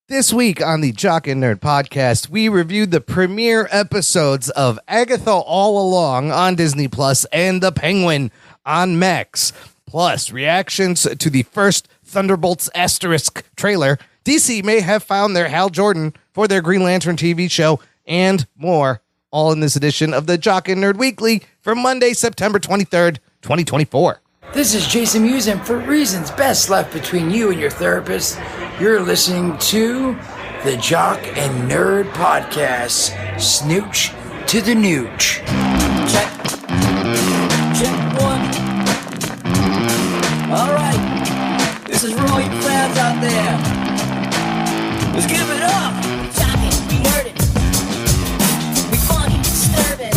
This week on the Jock and Nerd podcast, we reviewed the premiere episodes of Agatha All Along on Disney Plus and The Penguin on Max, plus reactions to the first Thunderbolts asterisk trailer. DC may have found their Hal Jordan for their Green Lantern TV show, and more, all in this edition of the Jock and Nerd Weekly for Monday, September 23rd, 2024. This is Jason Mewes, and for reasons best left between you and your therapist, you're listening to the Jock and Nerd Podcast, Snooch to the Nooch. Check. Check one. All right. This is for all you fans out there. Let's give it up. We jockin', we nerdin'. We funny, disturbing.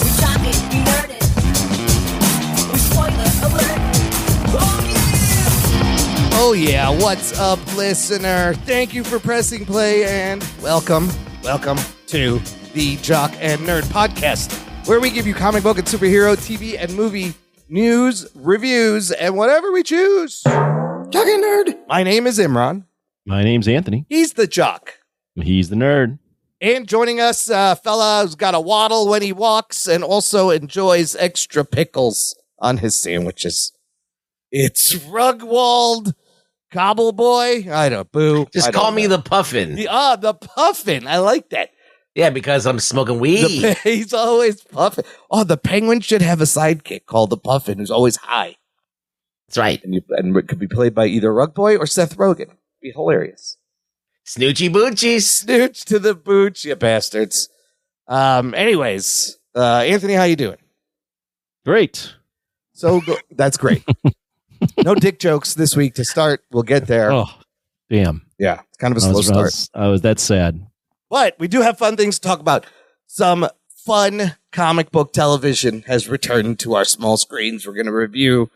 We jockin', we nerdin'. We spoiler alert. Oh yeah! Oh yeah, what's up, listener? Thank you for pressing play and welcome to the Jock and Nerd Podcast, where we give you comic book and superhero, TV and movie news, reviews, and whatever we choose. Jock and Nerd. My name is Imran. My name's Anthony. He's the Jock. He's the nerd. And joining us, fella who's got a waddle when he walks and also enjoys extra pickles on his sandwiches. It's Rugwald Cobbleboy. I don't boo. Just call me the Puffin. The Puffin. I like that. Yeah, because I'm smoking weed. He's always puffing. Oh, the Penguin should have a sidekick called the Puffin, who's always high. That's right. And it could be played by either Rugboy or Seth Rogen. It'd be hilarious. Snoochy boochies. Snooch to the booch, you bastards. Anyways, Anthony, how you doing? Great. That's great. No dick jokes this week to start. We'll get there. Oh, damn. Yeah, it's kind of a slow start. That's sad. But we do have fun things to talk about. Some fun comic book television has returned to our small screens. We're going to review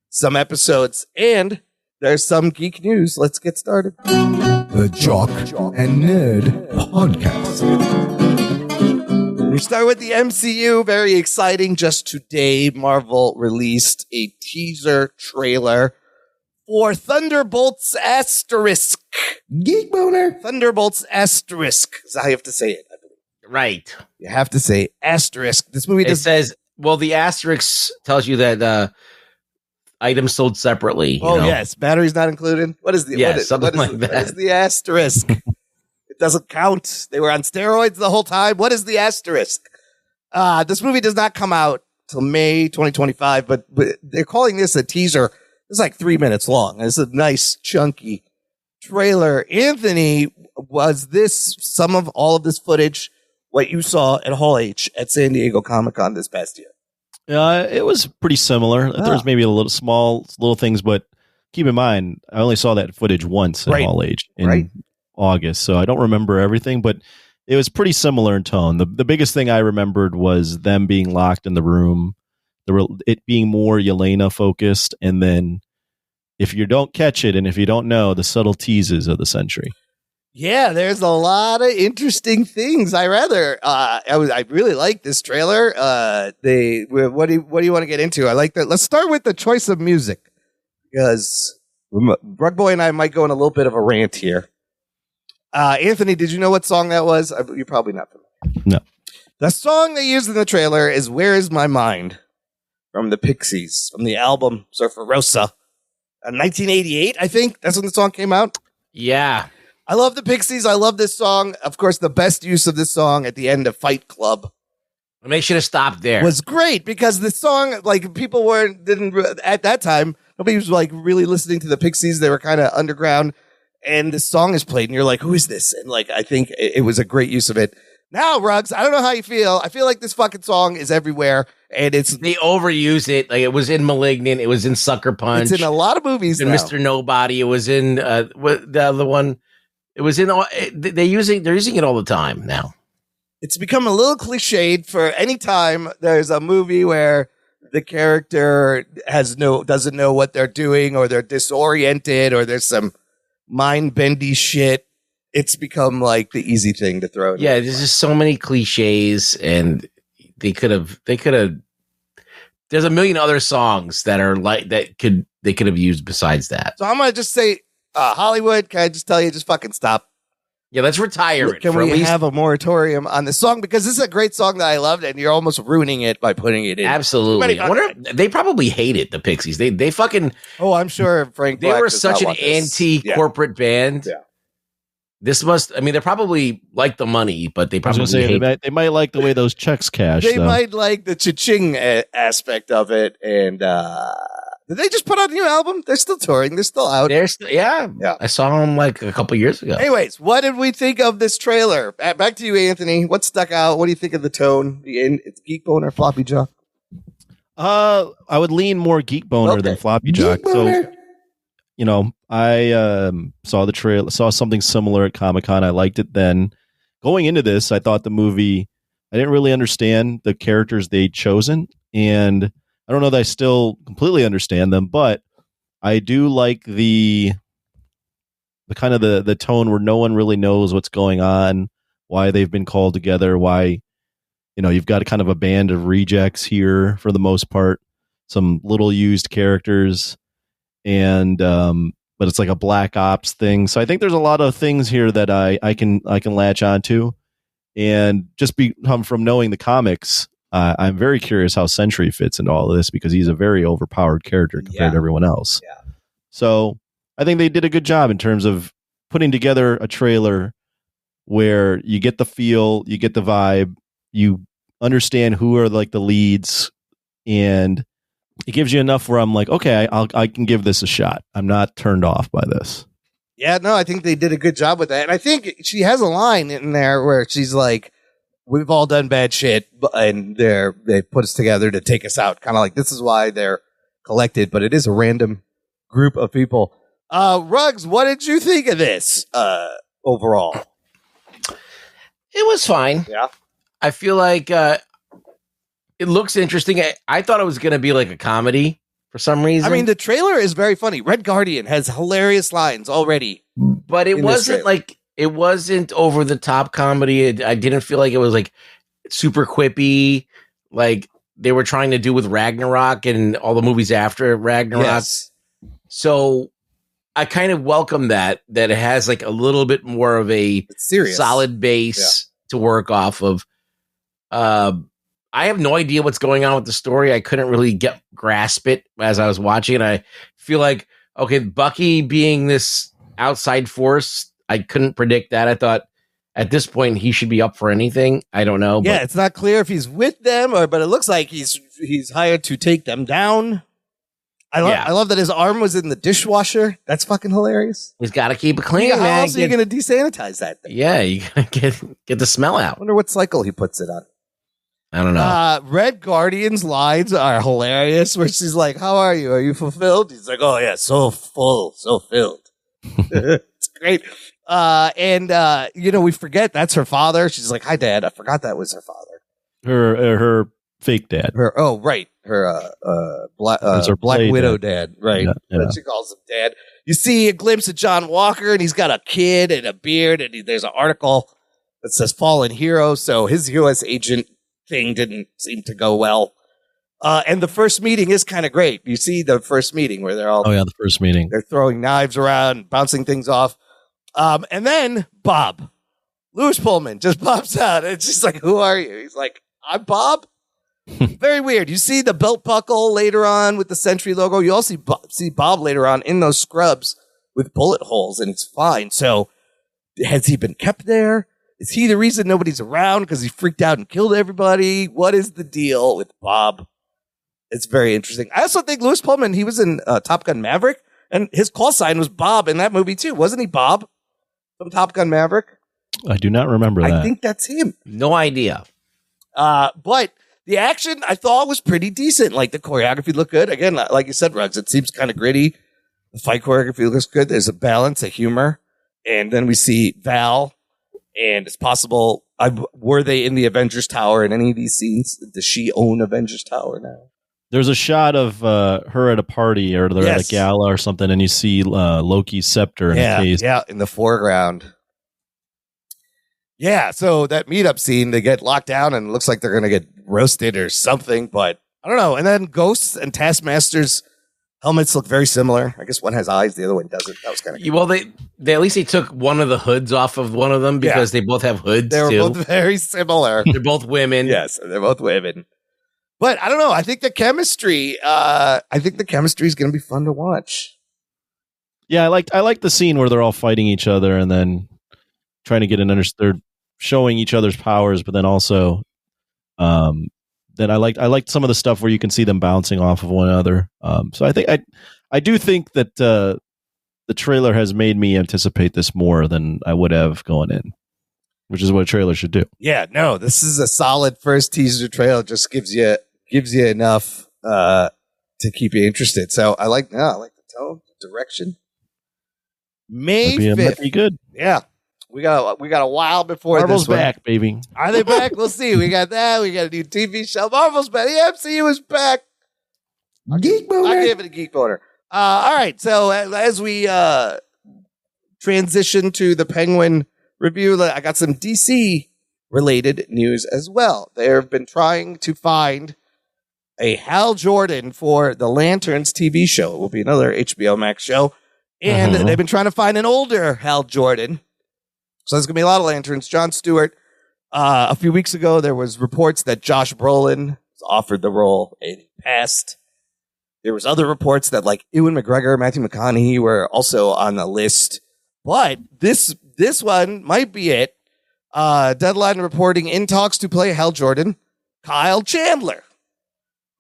some episodes, and there's some geek news. Let's get started. The Jock and Nerd Podcast. We start with the MCU. Very exciting. Just today, Marvel released a teaser trailer for Thunderbolts asterisk. Geek boner. Thunderbolts asterisk is how you have to say it, I believe. Right. You have to say asterisk. This movie says, well, the asterisk tells you that items sold separately. Oh, yes. Batteries not included. What is the something like that. What is the asterisk? It doesn't count. They were on steroids the whole time. What is the asterisk? This movie does not come out till May 2025, but they're calling this a teaser. It's like 3 minutes long. It's a nice, chunky trailer. Anthony, was this some of all of this footage what you saw at Hall H at San Diego Comic-Con this past year? It was pretty similar. There was maybe a little things, but keep in mind, I only saw that footage once at Hall H in August, so I don't remember everything, but it was pretty similar in tone. The biggest thing I remembered was them being locked in the room, it being more Yelena focused, and then if you don't catch it and if you don't know, the subtle teases of the century. Yeah, there's a lot of interesting things. I really like this trailer. What do you want to get into? I like that. Let's start with the choice of music, because Rugboy and I might go on a little bit of a rant here. Anthony, did you know what song that was? You're probably not familiar. No. The song they used in the trailer is "Where Is My Mind" from the Pixies, from the album Surfer Rosa. 1988, I think. That's when the song came out. Yeah. I love the Pixies. I love this song. Of course, the best use of this song at the end of Fight Club. And they should have stopped there. Was great, because the song, like, people didn't at that time, nobody was like really listening to the Pixies. They were kind of underground, and the song is played and you're like, who is this? And like, I think it was a great use of it. Now, Ruggs, I don't know how you feel. I feel like this fucking song is everywhere, and they overuse it. Like, it was in Malignant, it was in Sucker Punch, it's in a lot of movies. In Mr. Nobody, it was in the other one. It was in. They're using it all the time now. It's become a little cliched for any time there's a movie where the character doesn't know what they're doing, or they're disoriented, or there's some mind-bendy shit. It's become like the easy thing to throw. Yeah, there's just so many cliches, and they could have. There's a million other songs that are like that they could have used besides that. So I'm gonna just say Hollywood, can I just tell you, just fucking stop. Yeah, let's retire it. Can for at we least have a moratorium on this song? Because this is a great song that I loved, and you're almost ruining it by putting it in. Absolutely. I wonder if they probably hate it, the Pixies. They fucking. Oh, I'm sure Frank They Black were does such not an want this. anti-corporate band. Yeah. This must. I mean, they probably like the money, but they I was probably gonna say hate. they might like the way those checks cash. They though. might like the cha-ching aspect of it, and did they just put out a new album? They're still touring. They're still out. Yeah. I saw them like a couple years ago. Anyways, what did we think of this trailer? Back to you, Anthony. What stuck out? What do you think of the tone? It's Geek Boner, Floppy Jock? I would lean more Geek Boner than Floppy Jock. So, you know, I saw the trailer, saw something similar at Comic-Con. I liked it then. Going into this, I thought the movie, I didn't really understand the characters they'd chosen, and I don't know that I still completely understand them, but I do like the kind of the tone where no one really knows what's going on, why they've been called together, why, you know, you've got kind of a band of rejects here for the most part, some little used characters, and but it's like a black ops thing. So I think there's a lot of things here that I can latch onto, and just from knowing the comics, I'm very curious how Sentry fits into all of this because he's a very overpowered character compared to everyone else. Yeah. So I think they did a good job in terms of putting together a trailer where you get the feel, you get the vibe, you understand who are like the leads, and it gives you enough where I'm like, okay, I can give this a shot. I'm not turned off by this. Yeah, no, I think they did a good job with that. And I think she has a line in there where she's like, we've all done bad shit, and they put us together to take us out. Kind of like, this is why they're collected, but it is a random group of people. Ruggs, what did you think of this overall? It was fine. Yeah. I feel like it looks interesting. I thought it was going to be like a comedy for some reason. I mean, the trailer is very funny. Red Guardian has hilarious lines already. But it wasn't like, it wasn't over the top comedy. I didn't feel like it was like super quippy, like they were trying to do with Ragnarok and all the movies after Ragnarok. Yes. So I kind of welcome that it has like a little bit more of a solid base to work off of. I have no idea what's going on with the story. I couldn't really grasp it as I was watching it. I feel like, okay, Bucky being this outside force, I couldn't predict that. I thought at this point he should be up for anything. I don't know. Yeah, it's not clear if he's with them but it looks like he's hired to take them down. I love that his arm was in the dishwasher. That's fucking hilarious. He's got to keep it clean, man. How else are you going to desanitize that thing? Yeah, you got to get the smell out. I wonder what cycle he puts it on. I don't know. Red Guardian's lines are hilarious where she's like, how are you? Are you fulfilled? He's like, oh yeah, so full, so filled. It's great. We forget that's her father. She's like, hi, Dad. I forgot that was her father. Her fake dad. Her Black Widow dad. Right. Yeah. She calls him Dad. You see a glimpse of John Walker, and he's got a kid and a beard, and there's an article that says fallen hero. So his U.S. agent thing didn't seem to go well. And the first meeting is kind of great. You see the first meeting where they're all... Oh, yeah, the first meeting. They're throwing knives around, bouncing things off. And then Bob, Lewis Pullman, just pops out. And she's like, who are you? He's like, I'm Bob. Very weird. You see the belt buckle later on with the Sentry logo. You also see Bob later on in those scrubs with bullet holes, and it's fine. So has he been kept there? Is he the reason nobody's around because he freaked out and killed everybody? What is the deal with Bob? It's very interesting. I also think Lewis Pullman, he was in Top Gun Maverick, and his call sign was Bob in that movie too. Wasn't he Bob from Top Gun Maverick? I do not remember that. I think that's him. No idea. But the action I thought was pretty decent. Like the choreography looked good. Again, like you said, Ruggs, it seems kind of gritty. The fight choreography looks good. There's a balance, a humor. And then we see Val, and it's possible, were they in the Avengers Tower in any of these scenes? Does she own Avengers Tower now? There's a shot of her at a party, or they're at a gala or something, and you see Loki's scepter in a case. Yeah, in the foreground. Yeah, so that meetup scene, they get locked down, and it looks like they're going to get roasted or something, but I don't know. And then Ghosts and Taskmaster's Helmets look very similar. I guess one has eyes, the other one doesn't. That was kind of cool. Well, they at least they took one of the hoods off of one of them because they both have hoods. They were too. both very similar. They're both women. Yes, they're both women. But I don't know. I think the chemistry. Is going to be fun to watch. Yeah, I like the scene where they're all fighting each other and then trying to get they're showing each other's powers, but then also, then I liked some of the stuff where you can see them bouncing off of one another. So I do think that the trailer has made me anticipate this more than I would have going in, which is what a trailer should do. Yeah, no, this is a solid first teaser trailer. Just gives you enough to keep you interested. So I like the tone, the direction. May 5th. Might be good. Yeah. We got a while before Marvel's this one. back, baby. Are they back? We'll see. We got that. We got a new TV show. Marvel's back. The MCU is back. Geek boner. I gave it a geek boner. All right. So as we transition to the Penguin review, I got some DC related news as well. They have been trying to find a Hal Jordan for the Lanterns TV show. It will be another HBO Max show. And they've been trying to find an older Hal Jordan. So there's going to be a lot of Lanterns. Jon Stewart. A few weeks ago, there was reports that Josh Brolin was offered the role and he passed. There was other reports that like Ewan McGregor, Matthew McConaughey were also on the list. But this one might be it. Deadline reporting in talks to play Hal Jordan, Kyle Chandler.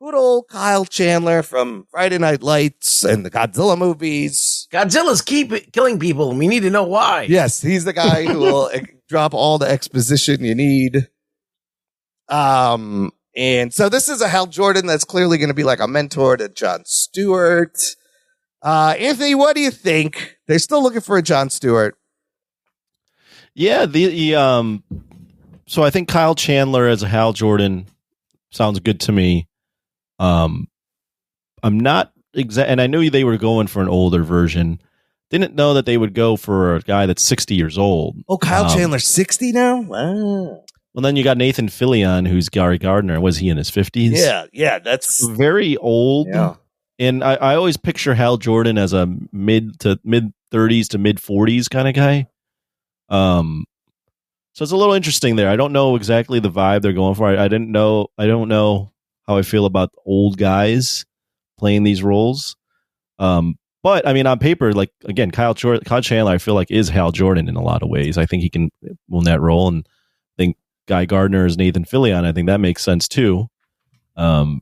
Good old Kyle Chandler from Friday Night Lights and the Godzilla movies. Godzilla's killing people. We need to know why. Yes, he's the guy who will drop all the exposition you need. And so this is a Hal Jordan that's clearly going to be like a mentor to Jon Stewart. Anthony, what do you think? They're still looking for a Jon Stewart. Yeah, so I think Kyle Chandler as a Hal Jordan sounds good to me. I'm not and I knew they were going for an older version. Didn't know that they would go for a guy that's 60 years old. Oh, Kyle Chandler's 60 now? Wow. Well, then you got Nathan Fillion, who's Gary Gardner. Was he in his 50s? Yeah, that's very old. Yeah. And I always picture Hal Jordan as a mid 30s to mid 40s kind of guy. So it's a little interesting there. I don't know exactly the vibe they're going for. I don't know how I feel about old guys playing these roles. But I mean, on paper, like again, Kyle Chandler, I feel like is Hal Jordan in a lot of ways. I think he can win that role, and I think Guy Gardner is Nathan Fillion. I think that makes sense too. But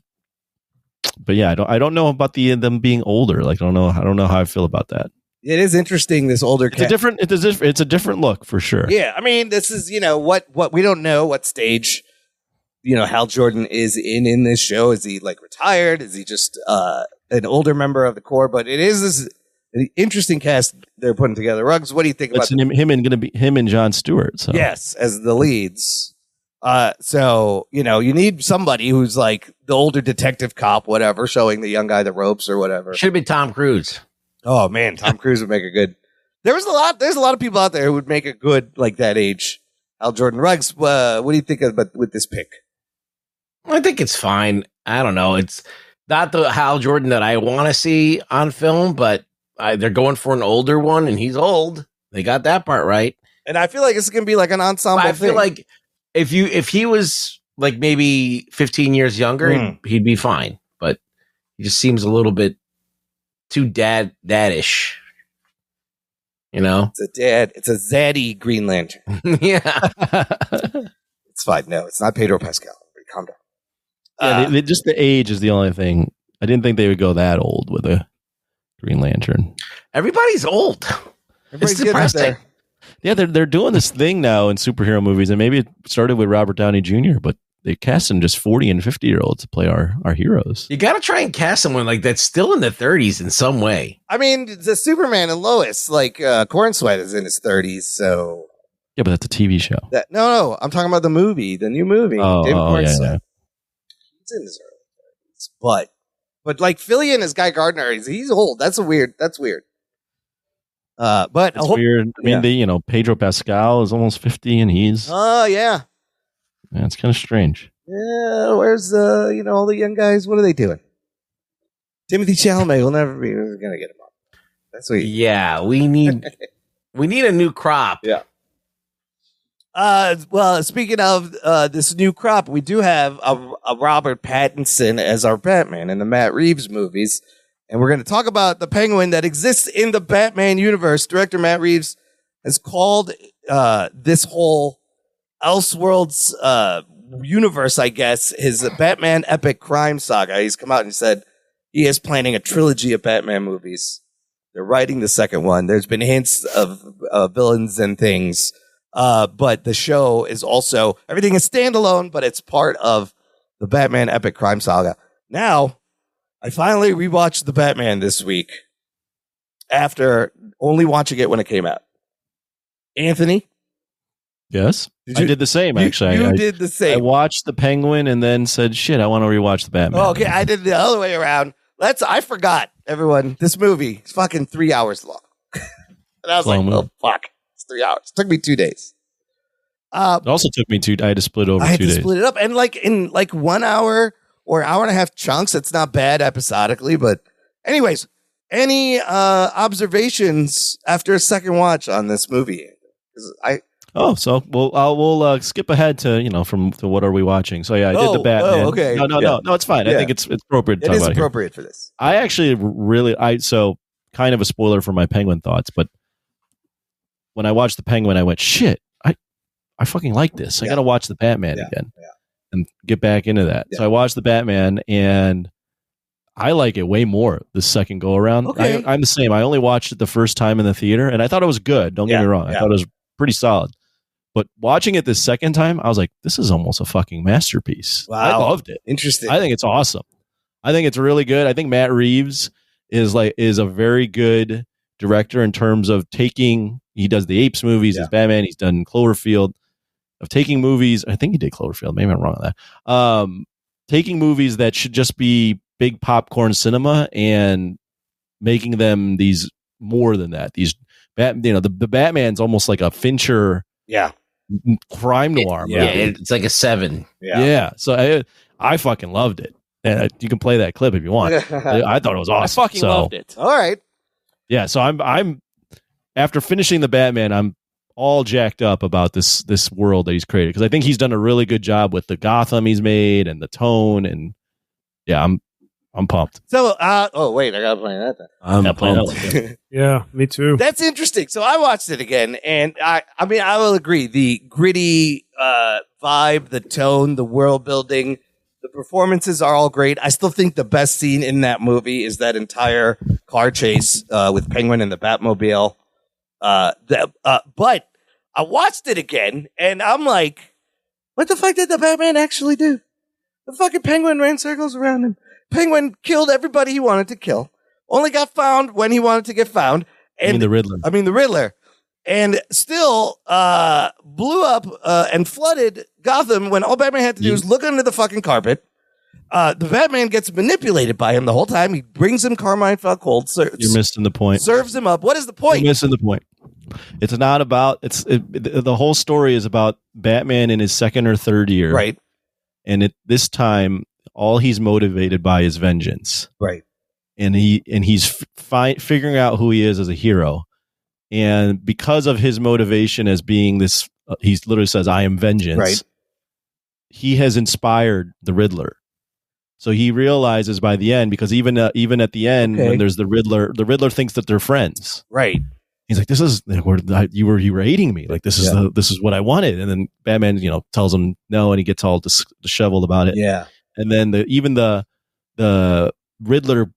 yeah, I don't know about them being older. Like I don't know how I feel about that. It is interesting. This older it's a different look for sure. Yeah, I mean, this is what we don't know what stage Hal Jordan is in this show. Is he like retired? Is he just an older member of the Corps? But it is this interesting cast they're putting together. Ruggs, what do you think about him and Jon Stewart? So. Yes, as the leads. So you need somebody who's like the older detective cop, whatever, showing the young guy the ropes or whatever. Should have been Tom Cruise. Oh man, Tom Cruise would make a good. There's a lot of people out there who would make a good like that age. Hal Jordan. Ruggs, what do you think with this pick? I think it's fine. I don't know. It's not the Hal Jordan that I want to see on film, but they're going for an older one, and he's old. They got that part right. And I feel like it's going to be like an ensemble thing. I feel like if he was like maybe 15 years younger, he'd be fine. But he just seems a little bit too daddish. It's a zaddy Green Lantern. Yeah. It's fine. No, it's not Pedro Pascal. Calm down. Yeah, just the age is the only thing. I didn't think they would go that old with a Green Lantern. Everybody's old. It's depressing. Yeah, they're doing this thing now in superhero movies, and maybe it started with Robert Downey Jr., but they cast them just 40 and 50-year-olds to play our heroes. You got to try and cast someone like that's still in the 30s in some way. I mean, the Superman and Lois, like Corn Sweat is in his 30s, so... Yeah, but that's a TV show. No, I'm talking about the movie, the new movie. David Corn Sweat. Yeah. He's in his early 30s, but like Fillion is Guy Gardner. He's old. That's weird. But it's weird. I mean, Pedro Pascal is almost 50, and he's yeah, it's kind of strange. Yeah, where's all the young guys? What are they doing? Timothy Chalamet will never be going to get him up. That's what. Yeah, we need a new crop. Yeah. Well, speaking of this new crop, we do have a Robert Pattinson as our Batman in the Matt Reeves movies. And we're going to talk about the Penguin that exists in the Batman universe. Director Matt Reeves has called this whole Elseworlds universe, I guess, his Batman epic crime saga. He's come out and said he is planning a trilogy of Batman movies. They're writing the second one. There's been hints of villains and things. But the show is also, everything is standalone, but it's part of the Batman epic crime saga. Now, I finally rewatched The Batman this week after only watching it when it came out. Anthony? Yes. I did the same, actually. You did the same. I watched The Penguin and then said, shit, I want to rewatch The Batman. Oh, okay, I did the other way around. I forgot, everyone. This movie is fucking 3 hours long. And I was like, oh, fuck. 3 hours. It took me 2 days. It also took me I had to split over 2 days. I had to split it up. And in 1 hour or hour and a half chunks, it's not bad episodically. But anyways, any observations after a second watch on this movie? We'll skip ahead to, to what are we watching. So yeah, I did the Batman. Oh, okay. No, it's fine. I think it's appropriate to talk about it. It is appropriate for this. I actually kind of a spoiler for my Penguin thoughts, but when I watched the Penguin, I went, shit, I fucking like this. I got to watch the Batman again and get back into that. Yeah. So I watched the Batman and I like it way more the second go around. Okay. I'm the same. I only watched it the first time in the theater and I thought it was good. Don't get me wrong. I thought it was pretty solid. But watching it the second time, I was like, this is almost a fucking masterpiece. Wow. I loved it. Interesting. I think it's awesome. I think it's really good. I think Matt Reeves is a very good director in terms of he does the Apes movies as Batman. He's done Cloverfield. Of taking movies, I think he did Cloverfield. Maybe I'm wrong on that. Taking movies that should just be big popcorn cinema and making them these more than that. These the Batman's almost like a Fincher crime noir movie. Yeah, it's like a 7. Yeah. So I fucking loved it. And you can play that clip if you want. I thought it was awesome. I fucking loved it. All right. Yeah, so I'm after finishing the Batman, I'm all jacked up about this world that he's created because I think he's done a really good job with the Gotham he's made and the tone, and I'm pumped. So wait, I gotta play that then. I'm pumped. Yeah, me too. That's interesting. So I watched it again, and I will agree, the gritty vibe, the tone, the world building, the performances are all great. I still think the best scene in that movie is that entire car chase with Penguin and the Batmobile. But I watched it again, and I'm like, what the fuck did the Batman actually do? The fucking Penguin ran circles around him. Penguin killed everybody he wanted to kill. Only got found when he wanted to get found. And the Riddler. the Riddler. And still blew up and flooded Gotham when all Batman had to do was look under the fucking carpet. The Batman gets manipulated by him the whole time. He brings him Carmine Falcold. You're missing the point. Serves him up. What is the point? You're missing the point. It's not about the whole story is about Batman in his second or third year, right? And this time, all he's motivated by is vengeance, right? And he's figuring out who he is as a hero, and because of his motivation as being this, he literally says, "I am vengeance." Right. He has inspired the Riddler. So he realizes by the end, because even at the end, when there's the Riddler thinks that they're friends, right? He's like, "This is you were hating me. Like this is what I wanted." And then Batman, tells him no, and he gets all disheveled about it. Yeah. And then the Riddler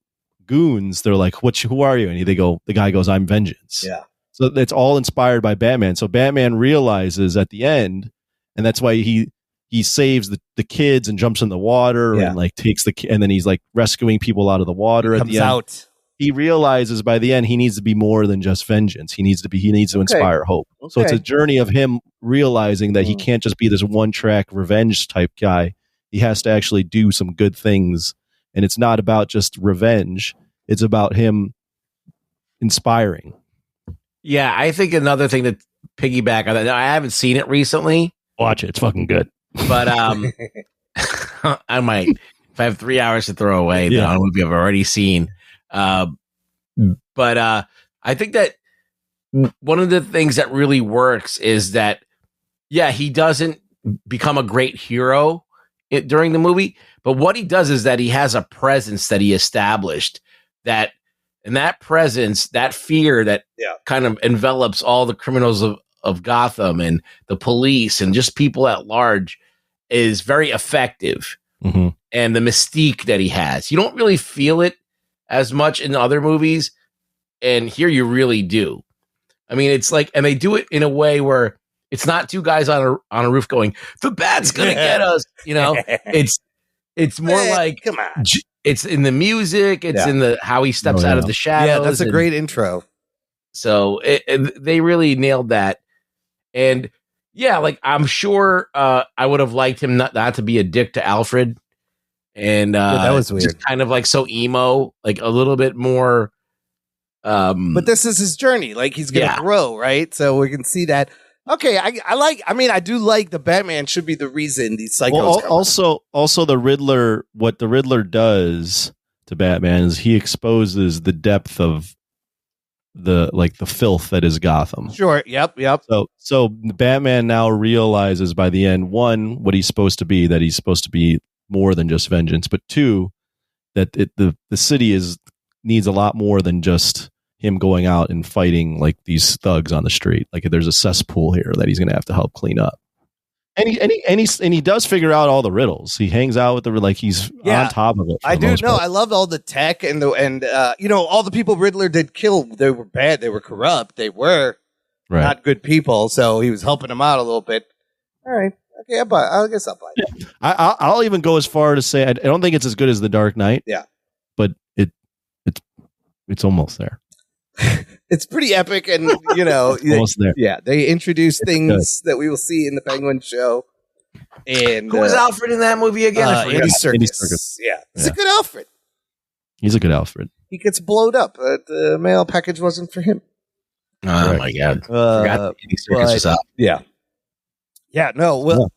goons, they're like, who are you? And the guy goes, "I'm vengeance." Yeah. So it's all inspired by Batman. So Batman realizes at the end, and that's why he saves the kids and jumps in the water and like takes and then he's like rescuing people out of the water at the end. He realizes by the end he needs to be more than just vengeance. He needs to inspire hope. Okay. So it's a journey of him realizing that he can't just be this one-track revenge type guy. He has to actually do some good things. And it's not about just revenge. It's about him inspiring. Yeah, I think another thing to piggyback on that, I haven't seen it recently. Watch it. It's fucking good. But I might. if I have 3 hours to throw away, then on a movie I've already seen. But I think that one of the things that really works is that, he doesn't become a great hero during the movie, but what he does is that he has a presence that he established and that presence, that fear that kind of envelops all the criminals of Gotham and the police and just people at large is very effective. Mm-hmm. And the mystique that he has, you don't really feel it as much in other movies. And here you really do. I mean, it's like, and they do it in a way where it's not two guys on a roof going, the bat's going to get us. It's more like, come on. It's in the music. It's in the how he steps out of the shadows. Yeah, that's a great intro. So they really nailed that. And like I'm sure I would have liked him not to be a dick to Alfred. And that was weird. Just kind of like so emo, like a little bit more. But this is his journey. Like he's going to grow, right? So we can see that. Okay, I do like the Batman should be the reason these psychos come. Also the Riddler, what the Riddler does to Batman is he exposes the depth of the filth that is Gotham. Sure. Yep. So Batman now realizes by the end, one, what he's supposed to be, that he's supposed to be more than just vengeance, but two, that the city needs a lot more than just him going out and fighting like these thugs on the street. Like there's a cesspool here that he's going to have to help clean up. And he does figure out all the riddles. He hangs out with he's on top of it. I do know. I love all the tech and all the people Riddler did kill. They were bad. They were corrupt. They were not good people. So he was helping them out a little bit. All right. Okay. I guess I'll buy it. Yeah. I'll even go as far to say I don't think it's as good as The Dark Knight. Yeah. But it's almost there. It's pretty epic, and almost there. Yeah, they introduce things that we will see in the Penguin show. And who was Alfred in that movie again? Andy Serkis. Yeah, he's a good Alfred. He's a good Alfred. He gets blowed up. The mail package wasn't for him. Oh my god! Forgot Andy Serkis was out. Yeah. No. Well,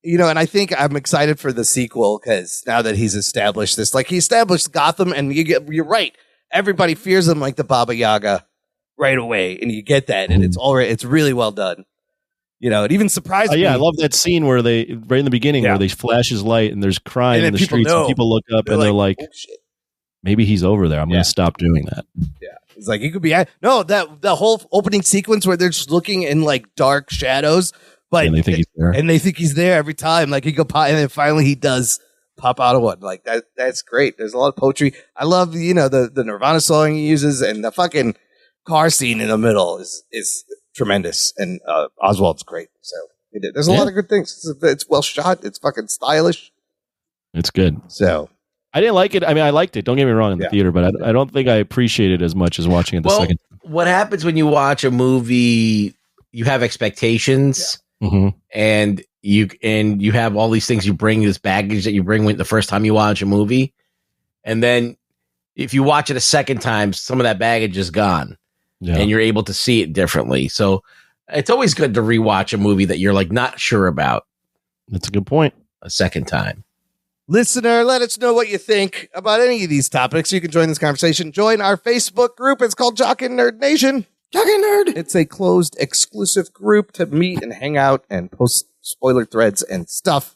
and I think I'm excited for the sequel because now that he's established this, like he established Gotham, and you're right. Everybody fears him like the Baba Yaga right away, and you get that, and it's really well done. It even surprised me. I love that scene where right in the beginning where they flash his light and there's crime in the streets, and people look up and they're like, oh, shit. Maybe he's over there. I'm going to stop doing that. Yeah, it's like he could be. No, the whole opening sequence where they're just looking in like dark shadows, but and they think he's there, and they think he's there every time. Like he go pop, and then finally he does pop out of one. Like that's great. There's a lot of poetry. I love the Nirvana song he uses, and the fucking car scene in the middle is tremendous, and Oswald's great. So there's a lot of good things. It's well shot. It's fucking stylish. It's good. So I didn't like it. I mean, I liked it. Don't get me wrong in the theater, but I don't think I appreciate it as much as watching it the second time. What happens when you watch a movie? You have expectations, and you have all these things you bring, this baggage that you bring when the first time you watch a movie, and then if you watch it a second time, some of that baggage is gone, and you're able to see it differently. So it's always good to rewatch a movie that you're like not sure about. That's a good point. A second time. Listener, let us know what you think about any of these topics. You can join this conversation. Join our Facebook group. It's called Jock and Nerd Nation. Jock and Nerd. It's a closed, exclusive group to meet and hang out and post spoiler threads and stuff.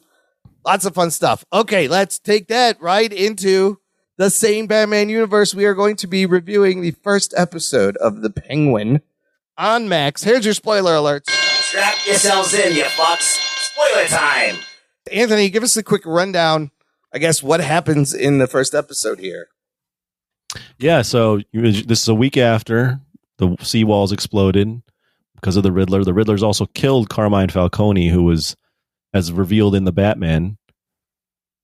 Lots of fun stuff. Okay, let's take that right into the same Batman universe. We are going to be reviewing the first episode of The Penguin on Max. Here's your spoiler alerts. Strap yourselves in, you fucks. Spoiler time. Anthony, give us a quick rundown, I guess, what happens in the first episode here. Yeah, so this is a week after the seawalls exploded because of the Riddler. The Riddler's also killed Carmine Falcone, who was, as revealed in the Batman,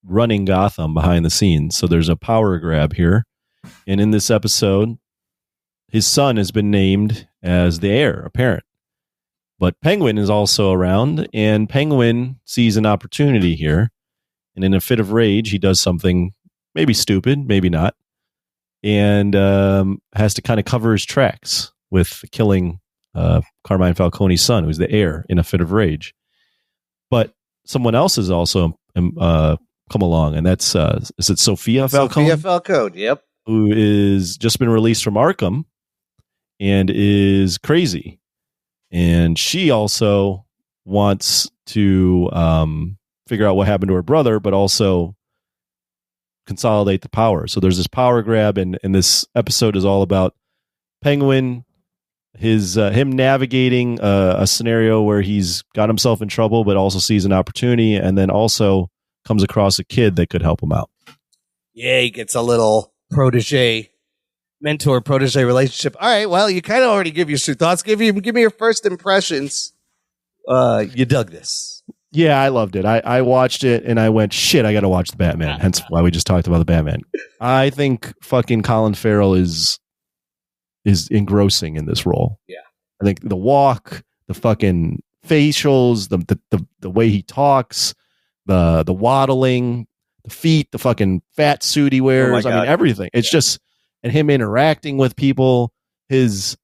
running Gotham behind the scenes. So there's a power grab here. And in this episode, his son has been named as the heir apparent. But Penguin is also around, and Penguin sees an opportunity here. And in a fit of rage, he does something maybe stupid, maybe not, and has to kind of cover his tracks with killing Carmine Falcone's son, who's the heir, in a fit of rage. But someone else is also come along, and that's is it Sophia Falcone? Sophia Falcone, yep. Who is just been released from Arkham and is crazy. And she also wants to figure out what happened to her brother, but also consolidate the power. So there's this power grab, and this episode is all about Penguin, him navigating a scenario where he's got himself in trouble, but also sees an opportunity, and then also comes across a kid that could help him out. Yeah, he gets a little mentor-protege relationship. All right, well, you kind of already give your thoughts. Give me your first impressions. You dug this. Yeah, I loved it. I watched it and I went, shit, I got to watch the Batman. Hence why we just talked about the Batman. I think fucking Colin Farrell is engrossing in this role. Yeah. I think the walk, the fucking facials, the way he talks, the waddling, the feet, the fucking fat suit he wears. I mean, everything. It's just, and him interacting with people, his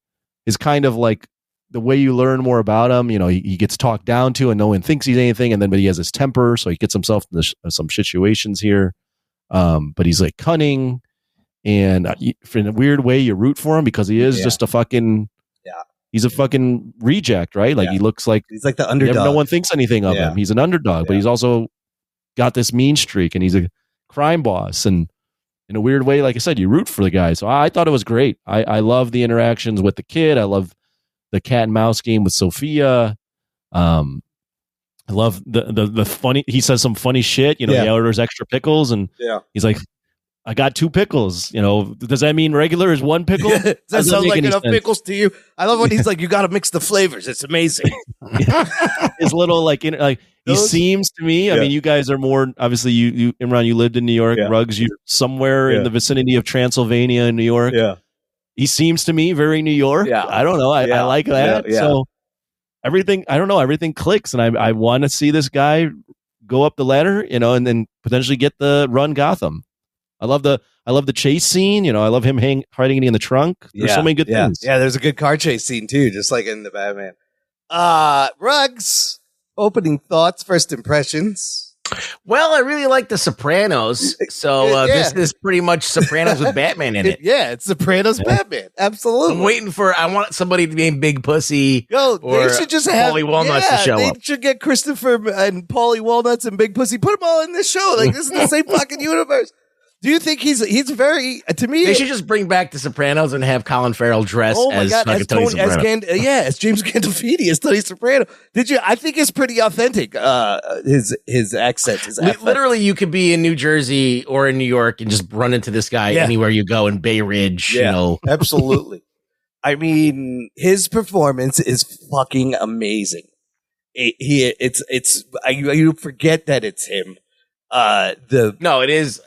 kind of like the way you learn more about him. You know, he gets talked down to and no one thinks he's anything. And then, but he has his temper. So he gets himself in some situations here. But he's like cunning, and in a weird way, you root for him because he is just a fucking, he's a fucking reject, right? Like he looks like he's like the underdog. No one thinks anything of him. He's an underdog, but he's also got this mean streak, and he's a crime boss. And in a weird way, like I said, you root for the guy. So I thought it was great. I love the interactions with the kid. I love the cat and mouse game with Sophia. I love the funny. He says some funny shit. You know, he orders extra pickles, and he's like, "I got 2 pickles." You know, does that mean regular is 1 pickle? Does that sound like enough pickles to you? I love when he's like, "You got to mix the flavors." It's amazing. His little he seems to me. I mean, you guys are more obviously. You Imran, you lived in New York. Ruggs, you're somewhere in the vicinity of Transylvania in New York. Yeah. He seems to me very New York. Yeah. I don't know. I like that. Yeah. So everything, I don't know, everything clicks. And I want to see this guy go up the ladder, you know, and then potentially get the run Gotham. I love the chase scene. You know, I love him hiding in the trunk. There's so many good things. Yeah, there's a good car chase scene too, just like in the Batman. Ruggs, opening thoughts, first impressions. Well, I really like The Sopranos, so this is pretty much Sopranos with Batman in it. Yeah, it's Sopranos Batman. Absolutely. I want somebody to name Big Pussy. They should just have Paulie Walnuts to show up. They should get Christopher and Paulie Walnuts and Big Pussy. Put them all in this show. Like, this is the same fucking universe. Do you think he's very, to me? They should just bring back The Sopranos and have Colin Farrell dress as Tony Soprano. As James Gandolfini, as Tony Soprano. I think it's pretty authentic, his accent. Literally, you could be in New Jersey or in New York and just run into this guy anywhere you go in Bay Ridge, you know. Absolutely. I mean, his performance is fucking amazing. You forget that it's him. No, it is.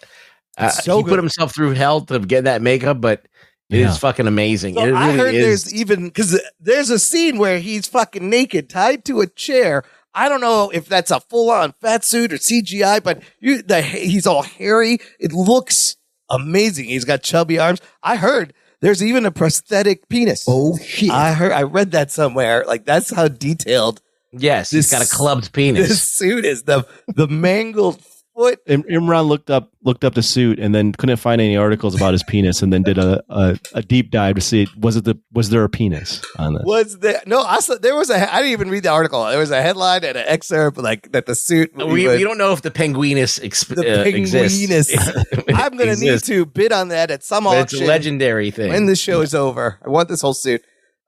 He put himself through hell to get that makeup, but it is fucking amazing. So I heard there's even, because there's a scene where he's fucking naked, tied to a chair. I don't know if that's a full-on fat suit or CGI, but he's all hairy. It looks amazing. He's got chubby arms. I heard there's even a prosthetic penis. Oh, shit. I read that somewhere. Like, that's how detailed. Yes, he's got a clubbed penis. This suit is the mangled foot. Imran looked up the suit and then couldn't find any articles about his penis, and then did a deep dive to see was there a penis on this? Was there? No, I didn't even read the article. There was a headline and an excerpt like that the suit. We don't know if the penguinus exists. I'm going to need to bid on that at some auction. It's a legendary thing. When the show is over, I want this whole suit.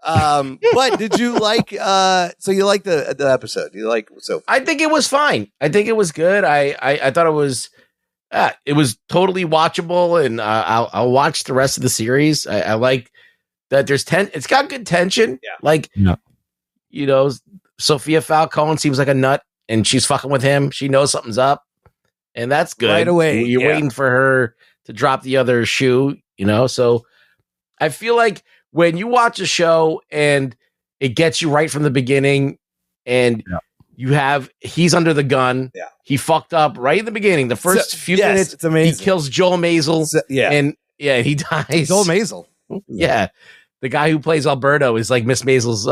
But did you like? So you liked the episode? You like so? I think it was fine. I think it was good. I thought it was totally watchable, and I'll watch the rest of the series. I like that. It's got good tension. Yeah. You know, Sophia Falcone seems like a nut, and she's fucking with him. She knows something's up, and that's good. Right away, you're waiting for her to drop the other shoe. You know, so I feel like when you watch a show and it gets you right from the beginning, and he's under the gun. Yeah. He fucked up right in the beginning. The first few minutes, it's amazing. He kills Joel Maisel. And he dies. Joel Maisel. Yeah. The guy who plays Alberto is like Miss Maisel's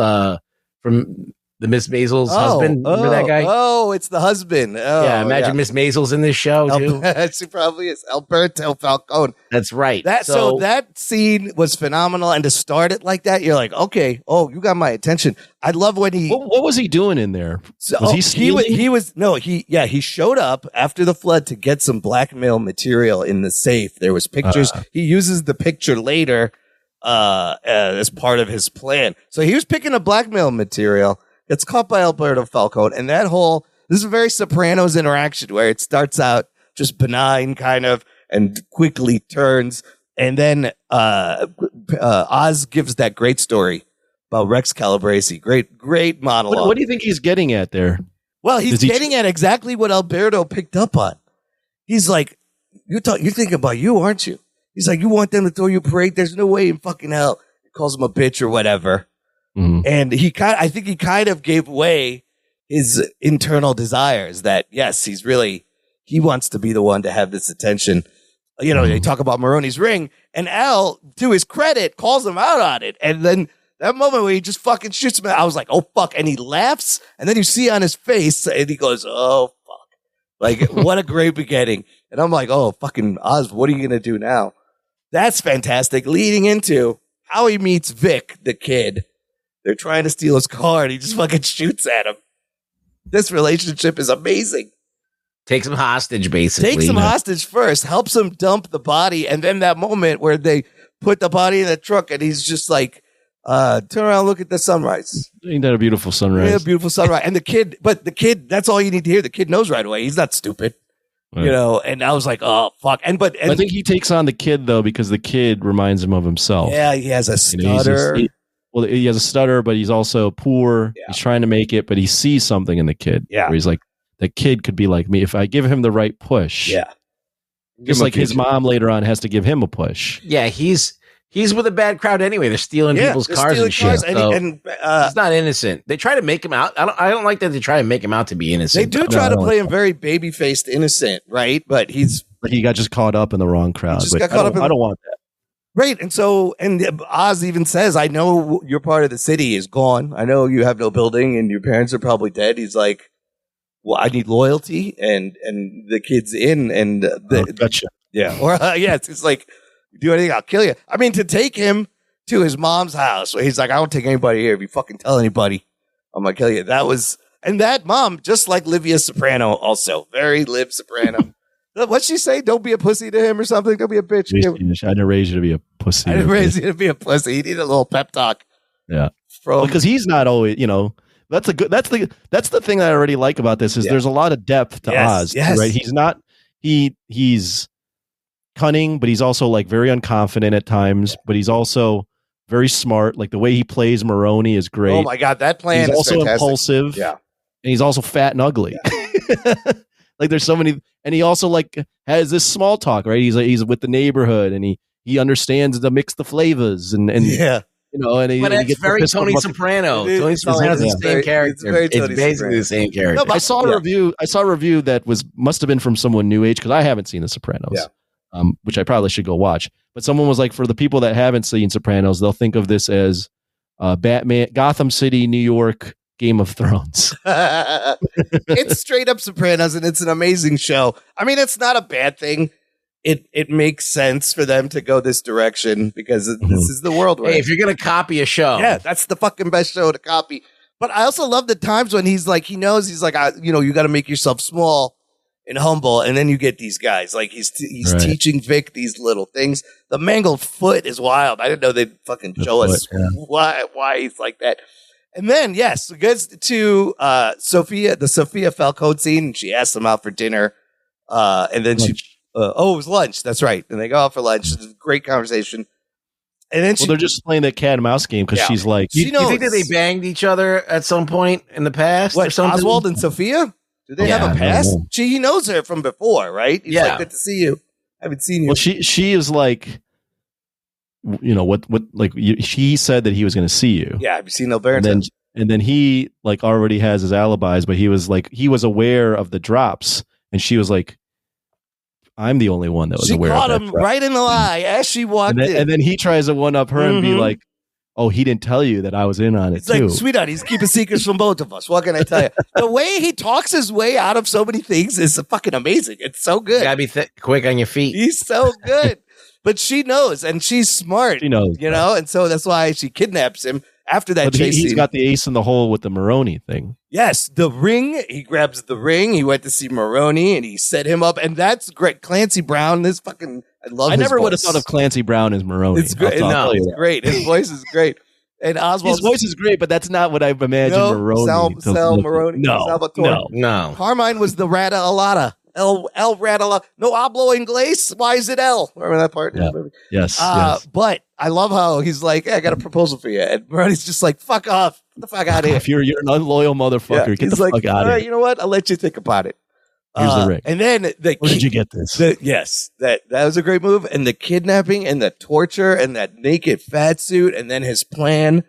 from the Miss Maisel's husband. Remember that guy? Oh, it's the husband. Oh, yeah, imagine Miss Maisel's in this show too. She probably is. Alberto Falcone. That's right. So that scene was phenomenal, and to start it like that, you're like, okay, you got my attention. I love when he. What was he doing in there? Was he stealing? He showed up after the flood to get some blackmail material in the safe. There was pictures. He uses the picture later as part of his plan. So he was picking up blackmail material. Gets caught by Alberto Falcone, and this is a very Sopranos interaction where it starts out just benign kind of and quickly turns, and then Oz gives that great story about Rex Calabrese. Great monologue. What do you think he's getting at there? Well, he's getting at exactly what Alberto picked up on. He's like, you're thinking about you, aren't you? He's like, you want them to throw you a parade? There's no way in fucking hell. He calls him a bitch or whatever. Mm-hmm. And I think he kind of gave away his internal desires that, yes, he wants to be the one to have this attention. You know, They talk about Maroni's ring, and Al, to his credit, calls him out on it. And then that moment where he just fucking shoots him, I was like, oh, fuck. And he laughs, and then you see on his face, and he goes, oh, fuck. Like, what a great beginning. And I'm like, oh, fucking Oz, what are you going to do now? That's fantastic. Leading into how he meets Vic, the kid. They're trying to steal his car, and he just fucking shoots at him. This relationship is amazing. Takes him hostage, basically. Takes him hostage first, helps him dump the body, and then that moment where they put the body in the truck, and he's just like, turn around, look at the sunrise. Ain't that a beautiful sunrise? Yeah, beautiful sunrise. And the kid, that's all you need to hear. The kid knows right away. He's not stupid. Right. And I was like, oh, fuck. And I think he takes on the kid, though, because the kid reminds him of himself. Yeah, he has a stutter. He has a stutter, but he's also poor. Yeah. He's trying to make it, but he sees something in the kid. Yeah. Where he's like, the kid could be like me if I give him the right push. Yeah. Just like his mom later on has to give him a push. Yeah, he's with a bad crowd anyway. They're stealing people's cars and shit. He's not innocent. They try to make him out. I don't like that they try to make him out to be innocent. They do try to play him very baby-faced innocent, right? But he got just caught up in the wrong crowd. I don't want that. Right. And Oz even says, I know your part of the city is gone. I know you have no building and your parents are probably dead. He's like, well, I need loyalty and the kid's in and gotcha. Yeah. Or it's like, do anything, I'll kill you. I mean, to take him to his mom's house where he's like, I won't take anybody here. If you fucking tell anybody, I'm going to kill you. And that mom, just like Livia Soprano, also very Liv Soprano. What'd she say? Don't be a pussy to him or something. Don't be a bitch. I didn't raise you to be a pussy. I didn't raise you to be a pussy. He needed a little pep talk. Yeah. Because he's not always, that's the thing that I already like about this is there's a lot of depth to Oz. Yes. Right. He's not, he's cunning, but he's also like very unconfident at times, but he's also very smart. Like the way he plays Maroni is great. Oh my God. That plan is also fantastic. Impulsive. Yeah. And he's also fat and ugly. Yeah. Like there's so many, and he also like has this small talk, right? He's with the neighborhood, and he understands to mix the flavors, and yeah, but it's very Tony Soprano. Tony Soprano's the same character. It's basically the same character. No, I saw a review. I saw a review that must have been from someone new age because I haven't seen The Sopranos. Yeah. Which I probably should go watch. But someone was like, for the people that haven't seen Sopranos, they'll think of this as Batman, Gotham City, New York. Game of Thrones. It's straight up Sopranos, and it's an amazing show. I mean, it's not a bad thing. It makes sense for them to go this direction because this is the world. Hey, if you're gonna copy a show, that's the fucking best show to copy. But I also love the times when he's like, you got to make yourself small and humble, and then you get these guys like he's teaching Vic these little things. The mangled foot is wild. I didn't know they'd fucking show us why he's like that. And then, yes, it gets to the Sophia Falcone scene, and she asks him out for dinner. And then lunch. It was lunch. That's right. And they go out for lunch. It's a great conversation. And then they're just playing that cat and mouse game because she's like, you think that they banged each other at some point in the past or something? Oswald and Sophia? Do they have a past? He knows her from before, right? He's like, good to see you. I haven't seen you. Well, she is like, she said that he was going to see you. Yeah, have you seen Alberto? And then he like already has his alibis, but he was aware of the drops, and she was like, I'm the only one that was aware of that. She caught him right in the lie as she walked in. And then he tries to one up her and be like, oh, he didn't tell you that I was in on it It's too. like, sweetheart, he's keeping secrets from both of us. What can I tell you? The way he talks his way out of so many things is fucking amazing. It's so good. You gotta be quick on your feet. He's so good. But she knows, and she's smart. She knows, you know, and so that's why she kidnaps him after that But chase he's scene. got the ace in the hole with the Maroney thing. Yes, the ring. He grabs the ring. He went to see Maroney, and he set him up, and that's great. Clancy Brown, this fucking, I love. I his never would have voice. thought of Clancy Brown as Maroney. It's great. No, it's great. His voice is great, and Oswald. His voice is great, but that's not what I've imagined Maroney. Sal Maroney. No, Salvatore. no. Carmine was the Rata Alata. El Rata. No hablo inglés. Why is it El? Remember that part? Yeah. Yes, yes. But I love how he's like, hey, I got a proposal for you. And Maroney's just like, fuck off. Get the fuck out of here. If you're an unloyal motherfucker, get he's the like, fuck out all of right, here. you know what? I'll let you think about it. Here's the ring. And then Where did you get this? Yes, that was a great move. And the kidnapping and the torture and that naked fat suit, and then his plan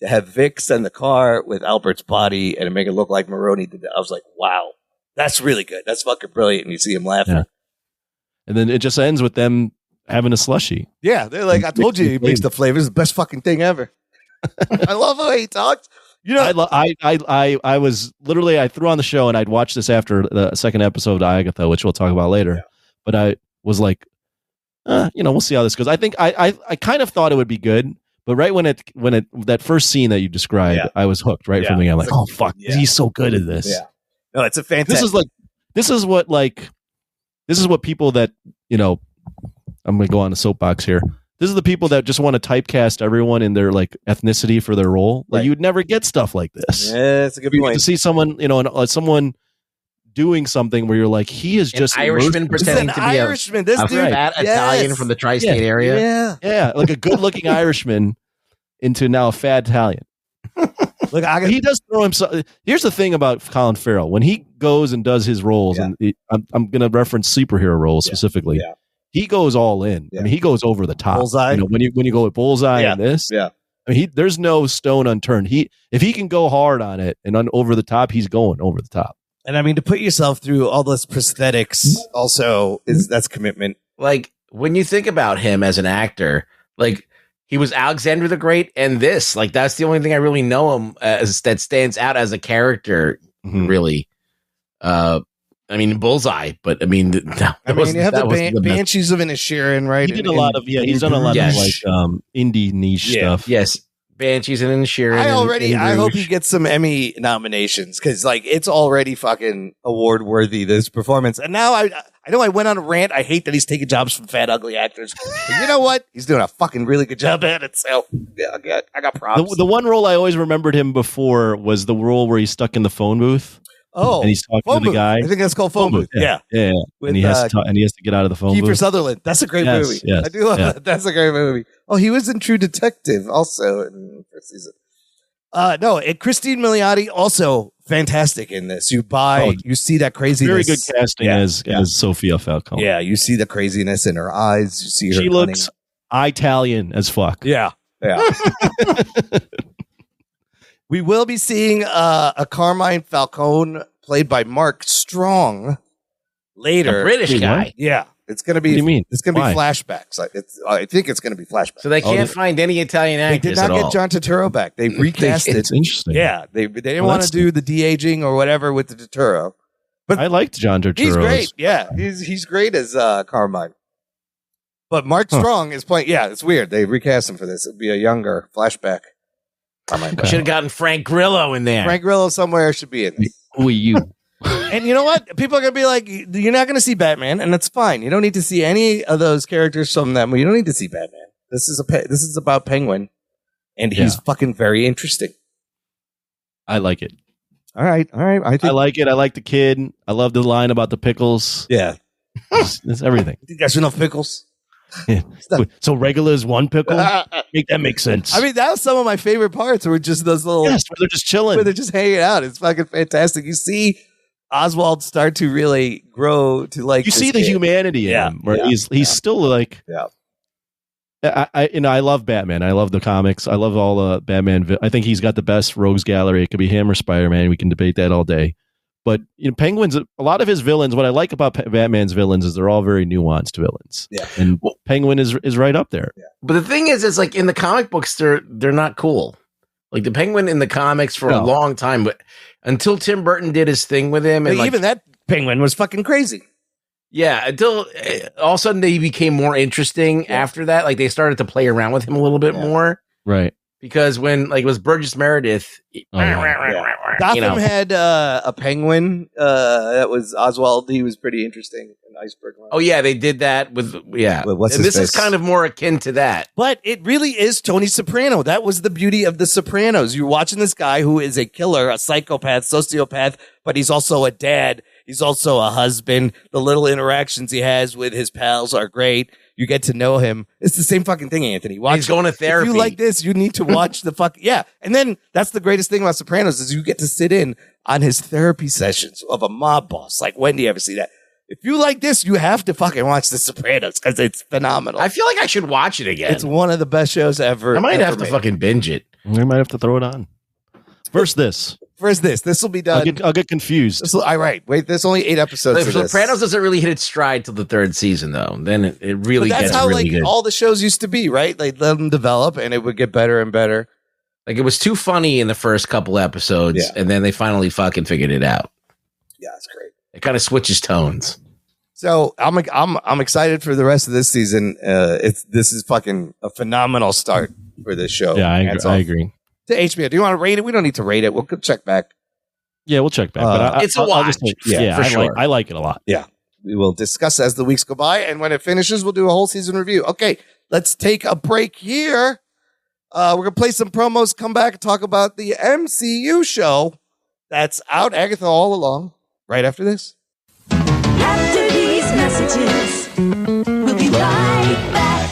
to have Vic send the car with Albert's body and make it look like Maroney did that. I was like, wow, that's really good. That's fucking brilliant. And you see him laughing. Yeah. And then it just ends with them having a slushie. Yeah, they're like, I told you he makes the flavors. It's the best fucking thing ever. I love how he talks. You know, I was literally, I threw on the show and I'd watch this after the second episode of Agatha, which we'll talk about later. Yeah. But I was like, we'll see how this goes. I think I kind of thought it would be good, but right when that first scene that you described, I was hooked right from the beginning. I'm like, oh fuck, he's so good at this. Yeah, no, it's a fantastic. This is what people that, I'm going to go on a soapbox here. This is the people that just want to typecast everyone in their like ethnicity for their role. Like you would never get stuff like this. Yeah, that's a good point. To see someone, someone doing something where you're like, he is just an Irishman pretending to be Irishman. This a dude, fat Italian from the tri-state area. Yeah, like a good-looking Irishman into now a fat Italian. Look, he does throw himself. Here's the thing about Colin Farrell: when he goes and does his roles, and I'm going to reference superhero roles specifically. Yeah. He goes all in. Yeah. I mean, he goes over the top. Bullseye. When you go with Bullseye and this, I mean, there's no stone unturned. If he can go hard on it and over the top, he's going over the top. And I mean, to put yourself through all those prosthetics also that's commitment. Like when you think about him as an actor, like he was Alexander the Great, and that's the only thing I really know him as that stands out as a character. Mm-hmm. Really. I mean, Bullseye, but I mean, you have the Banshees of Inisherin, right? He did a lot of, he's done a lot of like indie niche stuff. Yes. Banshees and Inisherin. I hope he gets some Emmy nominations because like it's already fucking award worthy, this performance. And now I know I went on a rant. I hate that he's taking jobs from fat, ugly actors. But you know what? He's doing a fucking really good job at it. So yeah, I got props. The one role I always remembered him before was the role where he's stuck in the phone booth. Oh, and he's talking to the guy. I think that's called Phone Booth. Yeah. With, and he has to get out of the phone booth. Kiefer Sutherland. That's a great movie. Yes. I do love that. That's a great movie. Oh, he was in True Detective also in first season. And Christine Milioti also fantastic in this. You see that craziness. Very good casting as Sophia Falcone. Yeah, you see the craziness in her eyes. You see her. She looks Italian as fuck. Yeah. We will be seeing a Carmine Falcone played by Mark Strong later. A British guy. Yeah. It's going to be. What do you mean? It's going to be flashbacks. I think it's going to be flashbacks. So they can't find any Italian actors. They did not get John Turturro back. They recast it. It's interesting. Yeah, they didn't want to do the de-aging or whatever with the Turturro. But I liked John Turturro. He's great. Yeah, he's great as Carmine. But Mark Strong is playing. Yeah, it's weird. They recast him for this. It'd be a younger flashback. Should have gotten Frank Grillo in there. Frank Grillo somewhere should be in this. Who are you? And you know what? People are going to be like, you're not going to see Batman, and that's fine. You don't need to see any of those characters from them. You don't need to see Batman. This is about Penguin, and he's fucking very interesting. I like it. All right. I like it. I like the kid. I love the line about the pickles. Yeah. It's everything. You think there's enough pickles? Yeah. So regular is one pickle? Make that make sense. I mean, that was some of my favorite parts were just those little... Yes, where they're just chilling. Where they're just hanging out. It's fucking fantastic. You see Oswald start to really grow to like... You see the humanity in him, where he's still like... Yeah. I love Batman. I love the comics. I love all the Batman. I think he's got the best rogues gallery. It could be him or Spider-Man. We can debate that all day. But Penguin's a lot of his villains. What I like about Batman's villains is they're all very nuanced villains. Yeah, and Penguin is right up there. Yeah. But the thing is like in the comic books, they're not cool. Like the Penguin in the comics for a long time, but until Tim Burton did his thing with him, and even that Penguin was fucking crazy. Yeah, until all of a sudden they became more interesting after that. Like they started to play around with him a little bit more. Right. Because when it was Burgess Meredith, Gotham had a Penguin that was Oswald. He was pretty interesting. An Iceberg Line. Oh yeah, they did that with and this is kind of more akin to that. But it really is Tony Soprano. That was the beauty of The Sopranos. You're watching this guy who is a killer, a psychopath, sociopath, but he's also a dad. He's also a husband. The little interactions he has with his pals are great. You get to know him. It's the same fucking thing, Anthony. He's going to therapy. If you like this, you need to watch And then that's the greatest thing about Sopranos is you get to sit in on his therapy sessions of a mob boss. Like, when do you ever see that? If you like this, you have to fucking watch The Sopranos because it's phenomenal. I feel like I should watch it again. It's one of the best shows ever. I might have to fucking binge it. We might have to throw it on. First this. This will be done. I'll get confused. All right. Wait, there's only 8 episodes. The Sopranos doesn't really hit its stride till the 3rd season, though. Then it really gets really good. All the shows used to be, right? They let them develop, and it would get better and better. Like it was too funny in the first couple episodes, and then they finally fucking figured it out. Yeah, it's great. It kind of switches tones. So I'm excited for the rest of this season. This is fucking a phenomenal start for this show. Yeah, I agree. To HBO, do you want to rate it? We don't need to rate it. We'll check back. Yeah, we'll check back. But it's a watch. For sure. I like it a lot. Yeah, we will discuss as the weeks go by, and when it finishes, we'll do a whole season review. Okay, let's take a break here. We're gonna play some promos, come back, and talk about the MCU show that's out. Agatha all along. Right after this. After these messages, we'll be right back.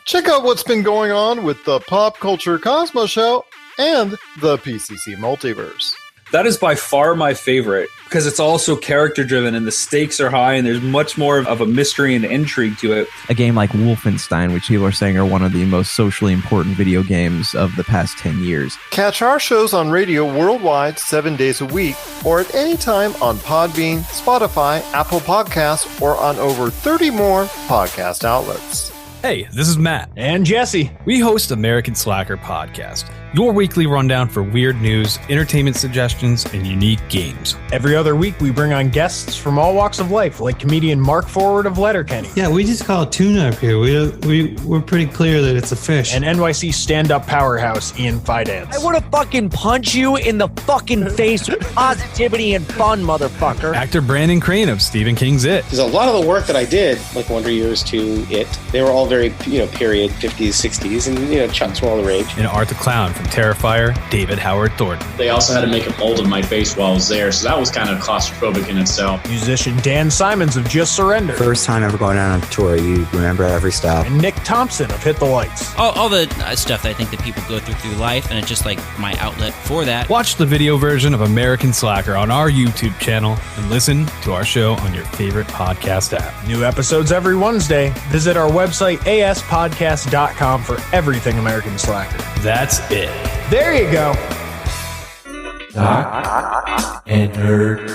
Check out what's been going on with the Pop Culture Cosmos Show and the PCC Multiverse. That is by far my favorite because it's also character driven and the stakes are high and there's much more of a mystery and intrigue to it. A game like Wolfenstein, which people are saying are one of the most socially important video games of the past 10 years. Catch our shows on radio worldwide 7 days a week or at any time on Podbean, Spotify, Apple Podcasts, or on over 30 more podcast outlets. Hey, this is Matt. And Jesse. We host American Slacker Podcast, your weekly rundown for weird news, entertainment suggestions, and unique games. Every other week, we bring on guests from all walks of life, like comedian Mark Forward of Letterkenny. Yeah, we just call it tuna up here. We're pretty clear that it's a fish. And NYC stand-up powerhouse Ian Fidance. I want to fucking punch you in the fucking face with positivity and fun, motherfucker. Actor Brandon Crane of Stephen King's It. Because a lot of the work that I did, like Wonder Years to It, they were all very, period 50s, 60s, and, Chuck's were all the rage. And Art the Clown from Terrifier, David Howard Thornton. They also had to make a mold of my face while I was there, so that was kind of claustrophobic in itself. Musician Dan Simons of Just Surrender. First time ever going out on tour, you remember every step. And Nick Thompson of Hit the Lights. All the stuff that I think that people go through life, and it's just like my outlet for that. Watch the video version of American Slacker on our YouTube channel and listen to our show on your favorite podcast app. New episodes every Wednesday. Visit our website, aspodcast.com, for everything American Slacker. That's it. There you go. Jock and Nerd.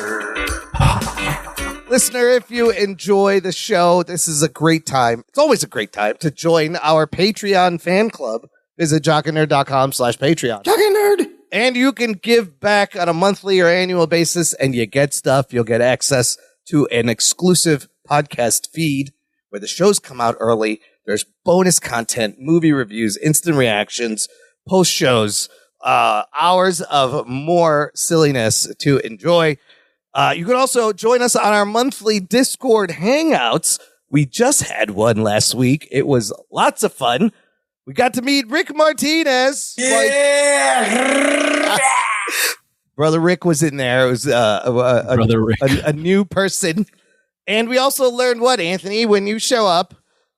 Listener, if you enjoy the show, this is a great time. It's always a great time to join our Patreon fan club. Visit jockandnerd.com/Patreon. Jock and Nerd. And you can give back on a monthly or annual basis, and you get stuff. You'll get access to an exclusive podcast feed where the shows come out early. There's bonus content, movie reviews, instant reactions, post shows, hours of more silliness to enjoy. You can also join us on our monthly Discord hangouts. We just had one last week. It was lots of fun. We got to meet Rick Martinez. Yeah. Brother Rick was in there. It was a new person. And we also learned what, Anthony, when you show up,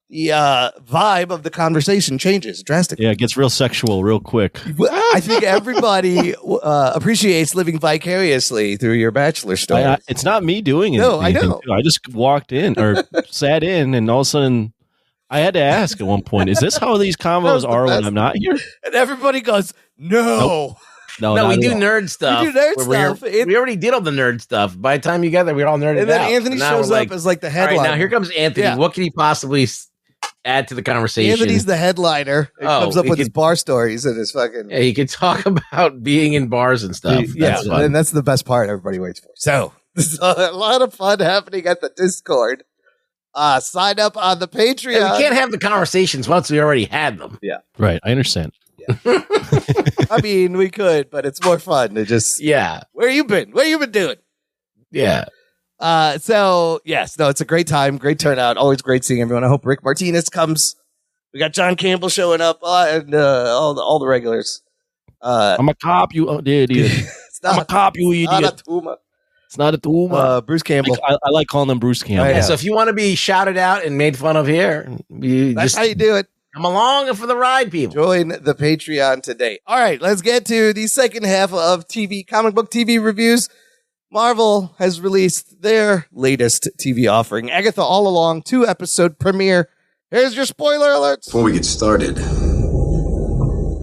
the vibe of the conversation changes drastically. Yeah, it gets real sexual real quick. I think everybody appreciates living vicariously through your bachelor story. It's not me doing it. No, I know. I just walked in or sat in, and all of a sudden, I had to ask at one point, is this how these combos are when I'm not here? And everybody goes, no. Nope. No, we do nerd stuff. We do nerd stuff. We already did all the nerd stuff. By the time you get there, we're all nerded out. And then Anthony shows up as like the headliner. All right, now here comes Anthony. Yeah. What can he possibly add to the conversation? Anthony's the headliner. He comes up with his bar stories and his fucking... Yeah, he could talk about being in bars and stuff. And that's the best part everybody waits for. So, there's a lot of fun happening at the Discord. Sign up on the Patreon. And we can't have the conversations once we already had them. Yeah. Right. I understand. I mean, we could, but it's more fun to just... Yeah. Where you been? What you been doing? Yeah. So, yes. No, it's a great time. Great turnout. Always great seeing everyone. I hope Rick Martinez comes. We got John Campbell showing up and all the regulars. I'm a cop, you idiot. I'm a cop, you idiot. It's not a tumor. Bruce Campbell. I like calling him Bruce Campbell. Yeah, so if you want to be shouted out and made fun of here, that's how you do it. Come along for the ride, people. Join the Patreon today. All right, let's get to the second half of comic book TV reviews. Marvel has released their latest TV offering, Agatha All Along 2-episode premiere. Here's your spoiler alerts. Before we get started,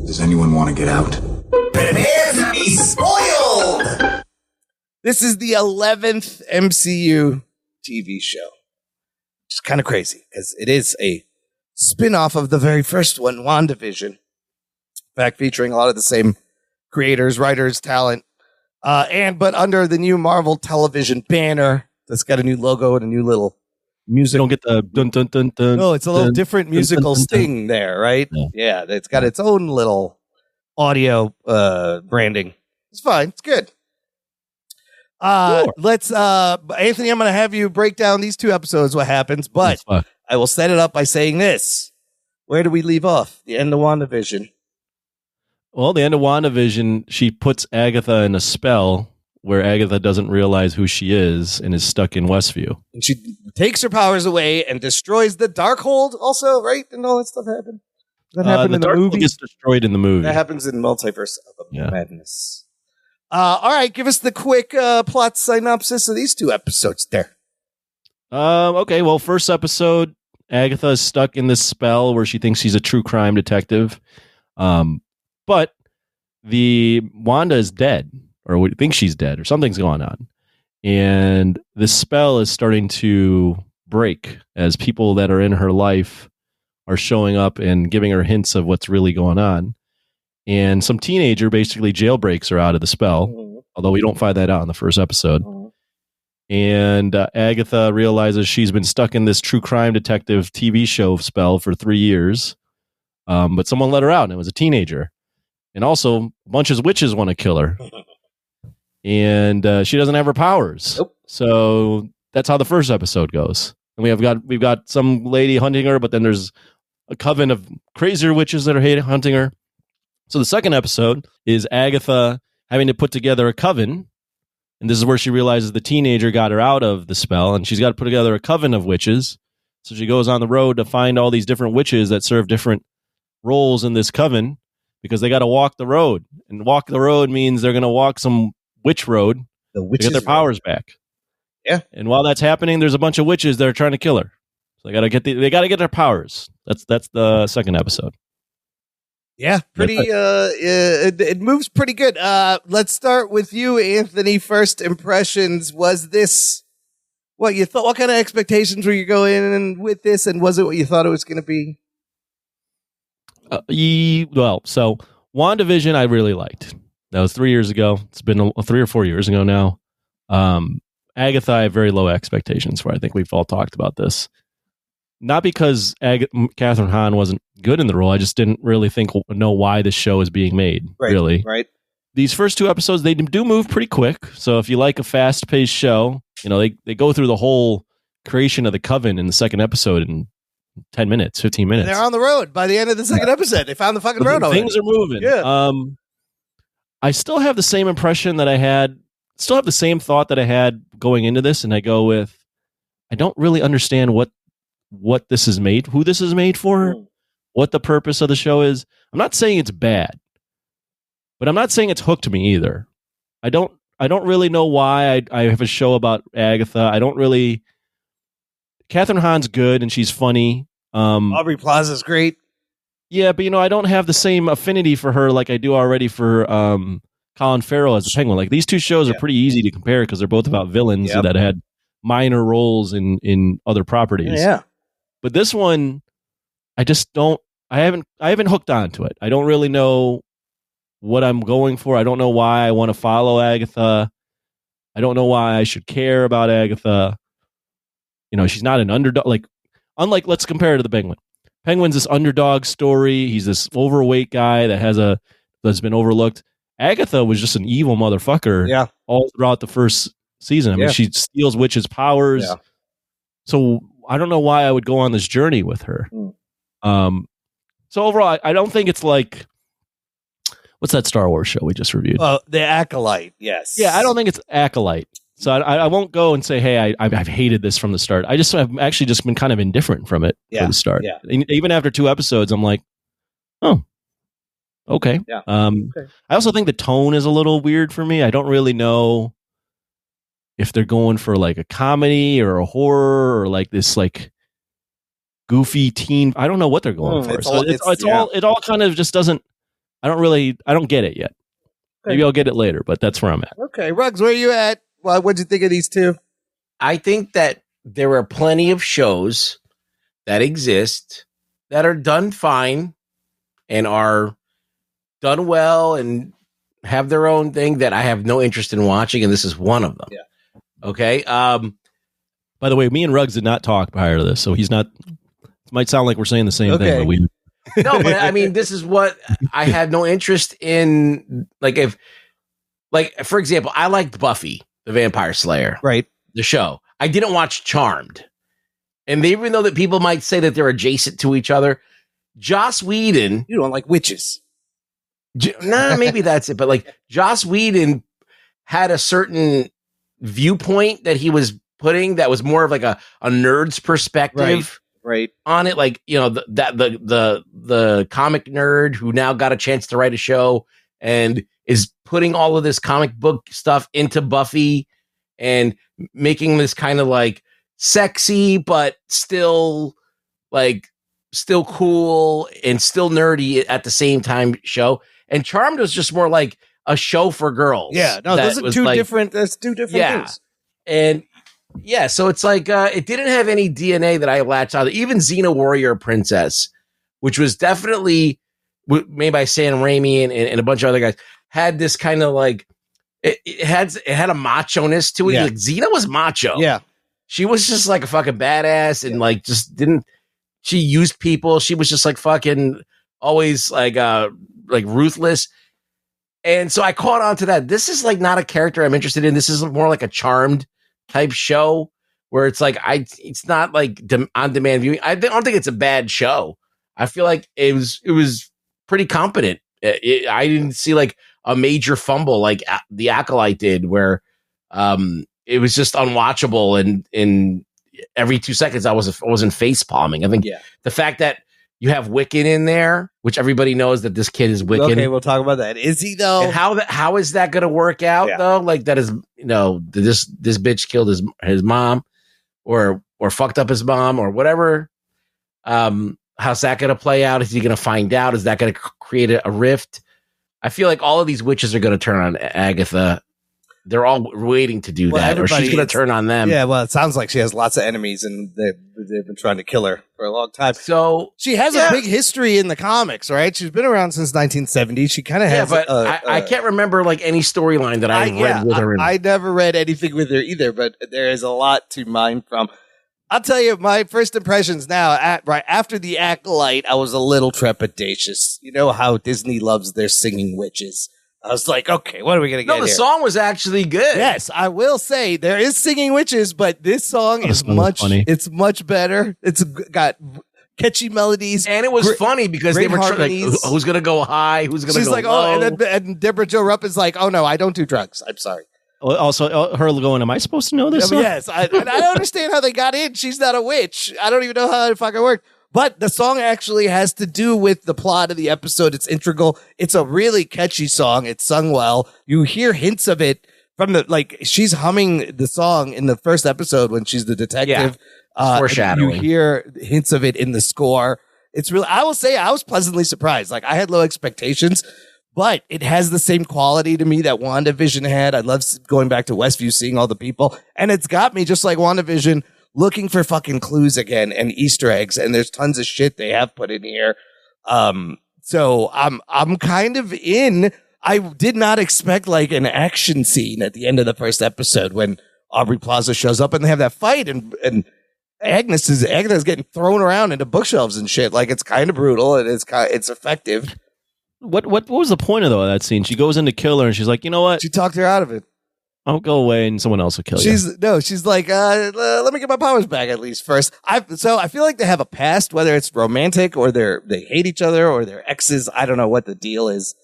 does anyone want to get out? Prepare to be spoiled! This is the 11th MCU TV show. Which is kind of crazy, because it is a spin-off of the very first one, WandaVision. In fact, featuring a lot of the same creators, writers, talent, but under the new Marvel Television banner that's got a new logo and a new little music. You don't get the dun dun dun dun. No, it's a little dun, different musical dun, dun, dun, sting there, right? Yeah, it's got its own little audio branding. It's fine. It's good. Let's Anthony, I'm going to have you break down these 2 episodes, what happens, but I will set it up by saying this. Where do we leave off? The end of WandaVision. Well, the end of WandaVision, she puts Agatha in a spell where Agatha doesn't realize who she is and is stuck in Westview. And she takes her powers away and destroys the Darkhold also, right? And all that stuff happened. That happened in the movie. Gets destroyed in the movie. That happens in Multiverse of Madness. All right, give us the quick plot synopsis of these 2 episodes there. Okay, well, first episode, Agatha is stuck in this spell where she thinks she's a true crime detective. But the Wanda is dead, or we think she's dead, or something's going on. And this spell is starting to break as people that are in her life are showing up and giving her hints of what's really going on. And some teenager basically jailbreaks her out of the spell, although we don't find that out in the first episode. And Agatha realizes she's been stuck in this true crime detective TV show spell for 3 years. But someone let her out, and it was a teenager. And also, a bunch of witches want to kill her. And she doesn't have her powers. Nope. So that's how the first episode goes. And we've got some lady hunting her, but then there's a coven of crazier witches that are hunting her. So the second episode is Agatha having to put together a coven. And this is where she realizes the teenager got her out of the spell, and she's got to put together a coven of witches. So she goes on the road to find all these different witches that serve different roles in this coven, because they got to walk the road. And walk the road means they're going to walk some witch road to get their powers back. Yeah. And while that's happening, there's a bunch of witches that are trying to kill her. So they got to get their powers. That's the second episode. Yeah, pretty. It moves pretty good. Let's start with you, Anthony. First impressions. Was this what you thought? What kind of expectations were you going in with this, and was it what you thought it was going to be? So WandaVision, I really liked. That was 3 years ago. It's been 3 or 4 years ago now. Agatha, I have very low expectations for. I think we've all talked about this. Not because Catherine Hahn wasn't good in the role. I just didn't really know why this show is being made. Right, really, right. These first 2 episodes, they do move pretty quick. So if you like a fast-paced show, they go through the whole creation of the coven in the second episode in 10 minutes, 15 minutes. And they're on the road by the end of the second episode. They found the fucking road. Things are moving. Yeah. I still have the same impression that I had. Still have the same thought that I had going into this, and I go with, I don't really understand what this is made, who this is made for, what the purpose of the show is. I'm not saying it's bad, but I'm not saying it's hooked me either. I don't really know why I have a show about Agatha. I don't really. Catherine Hahn's good and she's funny. Aubrey Plaza's great. Yeah, but I don't have the same affinity for her like I do already for Colin Farrell as the Penguin. Like these two shows are pretty easy to compare because they're both about villains that had minor roles in other properties. Yeah. But this one, I just don't. I haven't hooked onto it. I don't really know what I'm going for. I don't know why I want to follow Agatha. I don't know why I should care about Agatha. She's not an underdog. Like, unlike, let's compare her to the Penguin. Penguin's this underdog story. He's this overweight guy that's been overlooked. Agatha was just an evil motherfucker all throughout the first season. I mean, she steals witches' powers. Yeah. So I don't know why I would go on this journey with her. So overall, I don't think it's like, what's that Star Wars show we just reviewed? The Acolyte, yes. Yeah, I don't think it's Acolyte. So I won't go and say, hey, I've hated this from the start. I've actually just been kind of indifferent from it from the start. Yeah. Even after 2 episodes, I'm like, oh, okay. Yeah. Okay. I also think the tone is a little weird for me. I don't really know if they're going for like a comedy or a horror or like this like goofy teen. I don't know what they're going for. It all kind of just doesn't. I don't get it yet. Okay. Maybe I'll get it later, but that's where I'm at. Okay, Ruggs, where are you at? Well, what'd you think of these two? I think that there are plenty of shows that exist that are done fine and are done well and have their own thing that I have no interest in watching, and this is one of them. Yeah. Okay. By the way, me and Ruggs did not talk prior to this, so he's not. It might sound like we're saying the same thing, but we. No, but I mean, this is what I had no interest in. Like, for example, I liked Buffy the Vampire Slayer, right? The show. I didn't watch Charmed, and even though that people might say that they're adjacent to each other, Joss Whedon. You don't like witches. Maybe that's it. But like Joss Whedon had a certain viewpoint that he was putting that was more of like a nerd's perspective. Right. On it, like, the comic nerd who now got a chance to write a show and is putting all of this comic book stuff into Buffy and making this kind of like sexy but still cool and still nerdy at the same time show. And Charmed was just more like a show for girls. Yeah, no, those are two different things. And yeah, so it's like it didn't have any DNA that I latched on. Even Xena Warrior Princess, which was definitely made by Sam Raimi and a bunch of other guys, had this kind of like it had a macho-ness to it. Yeah. Like Xena was macho. Yeah, she was just like a fucking badass and like just didn't. She used people. She was just like fucking always like ruthless. And so I caught on to that. This is like not a character I'm interested in. This is more like a Charmed type show where it's like it's not like on demand viewing. I don't think it's a bad show. I feel like it was pretty competent. I didn't see like a major fumble like the Acolyte did, where it was just unwatchable and in every 2 seconds I wasn't face palming. I think the fact that you have Wiccan in there, which everybody knows that this kid is Wiccan. Okay, we'll talk about that. Is he though? And how is that going to work out though? Like that is, this bitch killed his mom, or fucked up his mom, or whatever. How's that going to play out? Is he going to find out? Is that going to create a rift? I feel like all of these witches are going to turn on Agatha. They're all waiting to do that, or she's going to turn on them. Yeah, well, it sounds like she has lots of enemies, and they've been trying to kill her for a long time. So she has a big history in the comics, right? She's been around since 1970. She kind of has. Yeah, but I can't remember like any storyline that I read with her in. I never read anything with her either, but there is a lot to mine from. I'll tell you, my first impressions now, right after the Acolyte, I was a little trepidatious. You know how Disney loves their singing witches. I was like, okay, what are we going to get here? No, the song was actually good. Yes, I will say there is singing witches, but this song is it's much better. It's got catchy melodies. And it was funny because they were like, who's going to go high? Who's going to go low? Oh, and Deborah Jo Rupp is like, oh no, I don't do drugs. I'm sorry. Also, her going, am I supposed to know this song? Yes, I understand how they got in. She's not a witch. I don't even know how it fucking worked. But the song actually has to do with the plot of the episode. It's integral. It's a really catchy song. It's sung well. You hear hints of it from she's humming the song in the first episode when she's the detective. Yeah. Foreshadowing. You hear hints of it in the score. It's really, I will say I was pleasantly surprised. Like I had low expectations, but it has the same quality to me that WandaVision had. I love going back to Westview, seeing all the people, and it's got me just like WandaVision looking for fucking clues again and Easter eggs. And there's tons of shit they have put in here. So I'm kind of in. I did not expect like an action scene at the end of the first episode when Aubrey Plaza shows up and they have that fight and Agatha's getting thrown around into bookshelves and shit. Like, it's kind of brutal and it's effective. What was the point of that scene? She goes in to kill her and she's like, you know what? She talked her out of it. I'll go away and someone else will kill you. She's like, let me get my powers back at least first. So I feel like they have a past, whether it's romantic or they hate each other or they're exes. I don't know what the deal is.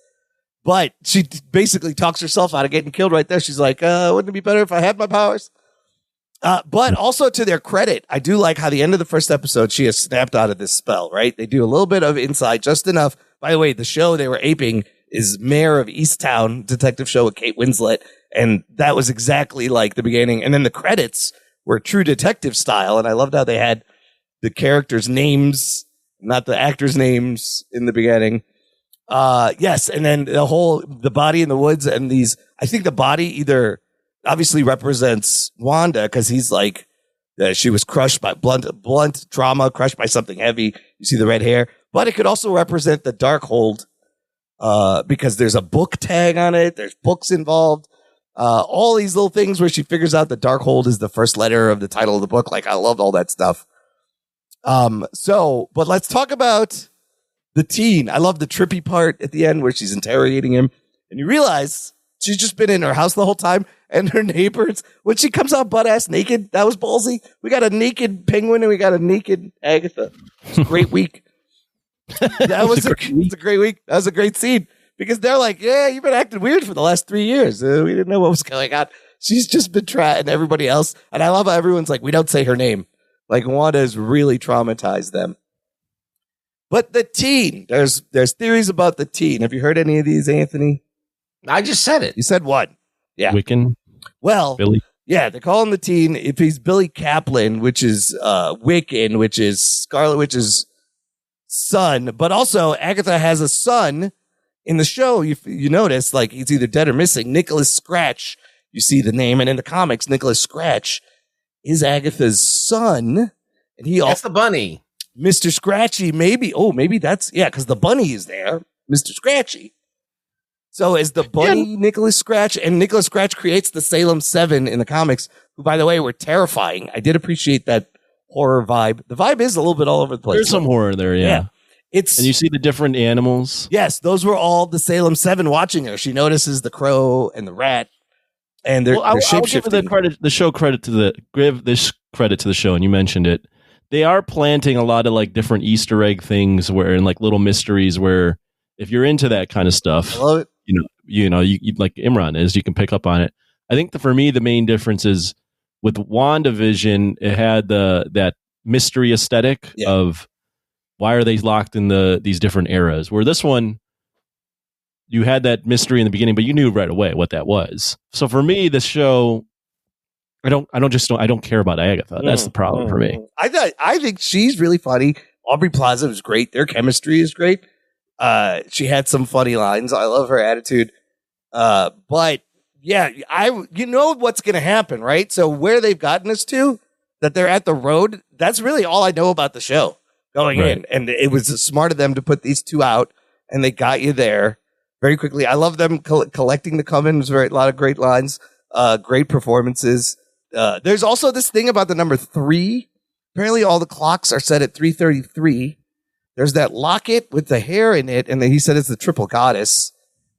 But she basically talks herself out of getting killed right there. She's like, wouldn't it be better if I had my powers? But also, to their credit, I do like how the end of the first episode, she has snapped out of this spell, right? They do a little bit of insight, just enough. By the way, the show they were aping is Mayor of Easttown, detective show with Kate Winslet. And that was exactly like the beginning. And then the credits were True Detective style. And I loved how they had the characters' names, not the actors' names in the beginning. Yes. And then the body in the woods and I think the body either obviously represents Wanda because he's like, she was crushed by blunt trauma, crushed by something heavy. You see the red hair, but it could also represent the Darkhold, because there's a book tag on it. There's books involved. All these little things where she figures out the Darkhold is the first letter of the title of the book. Like, I loved all that stuff. But let's talk about the teen. I love the trippy part at the end where she's interrogating him and you realize she's just been in her house the whole time. And her neighbors, when she comes out butt-ass naked, that was ballsy. We got a naked Penguin and we got a naked Agatha. It's a great week. It's a great week. That was a great scene. Because they're like, yeah, you've been acting weird for the last 3 years. We didn't know what was going on. She's just been and everybody else. And I love how everyone's like, we don't say her name. Like, Wanda has really traumatized them. But the teen, there's theories about the teen. Have you heard any of these, Anthony? I just said it. You said what? Yeah. Wiccan? Well, Billy? Yeah, they call him the teen. If he's Billy Kaplan, which is Wiccan, which is Scarlet Witch's son, but also Agatha has a son in the show. You notice, like, he's either dead or missing. Nicholas Scratch, you see the name, and in the comics, Nicholas Scratch is Agatha's son, and that's the bunny, Mr. Scratchy. Maybe that's because the bunny is there, Mr. Scratchy. So is the bunny Nicholas Scratch, and Nicholas Scratch creates the Salem 7 in the comics, who, by the way, were terrifying. I did appreciate that horror vibe. The vibe is a little bit all over the place. There's some horror there, yeah. And you see the different animals. Yes, those were all the Salem 7 watching her. She notices the crow and the rat, and they're shape-shifting. I'll give this credit to the show, and you mentioned it. They are planting a lot of like different Easter egg things and like little mysteries where if you're into that kind of stuff, I love it. You like Imran is, you can pick up on it. I think for me, the main difference is with WandaVision, it had that mystery aesthetic of why are they locked in these different eras? Where this one, you had that mystery in the beginning, but you knew right away what that was. So for me, this show, I don't care about Agatha. That's the problem for me. I think she's really funny. Aubrey Plaza was great. Their chemistry is great. She had some funny lines. I love her attitude. But yeah, you know what's going to happen, right? So where they've gotten us to, that they're at the road, that's really all I know about the show going in. And it was smart of them to put these two out, and they got you there very quickly. I love them collecting the come-in. There's a lot of great lines, great performances. There's also this thing about the number 3. Apparently all the clocks are set at 3:33. There's that locket with the hair in it, and then he said it's the triple goddess.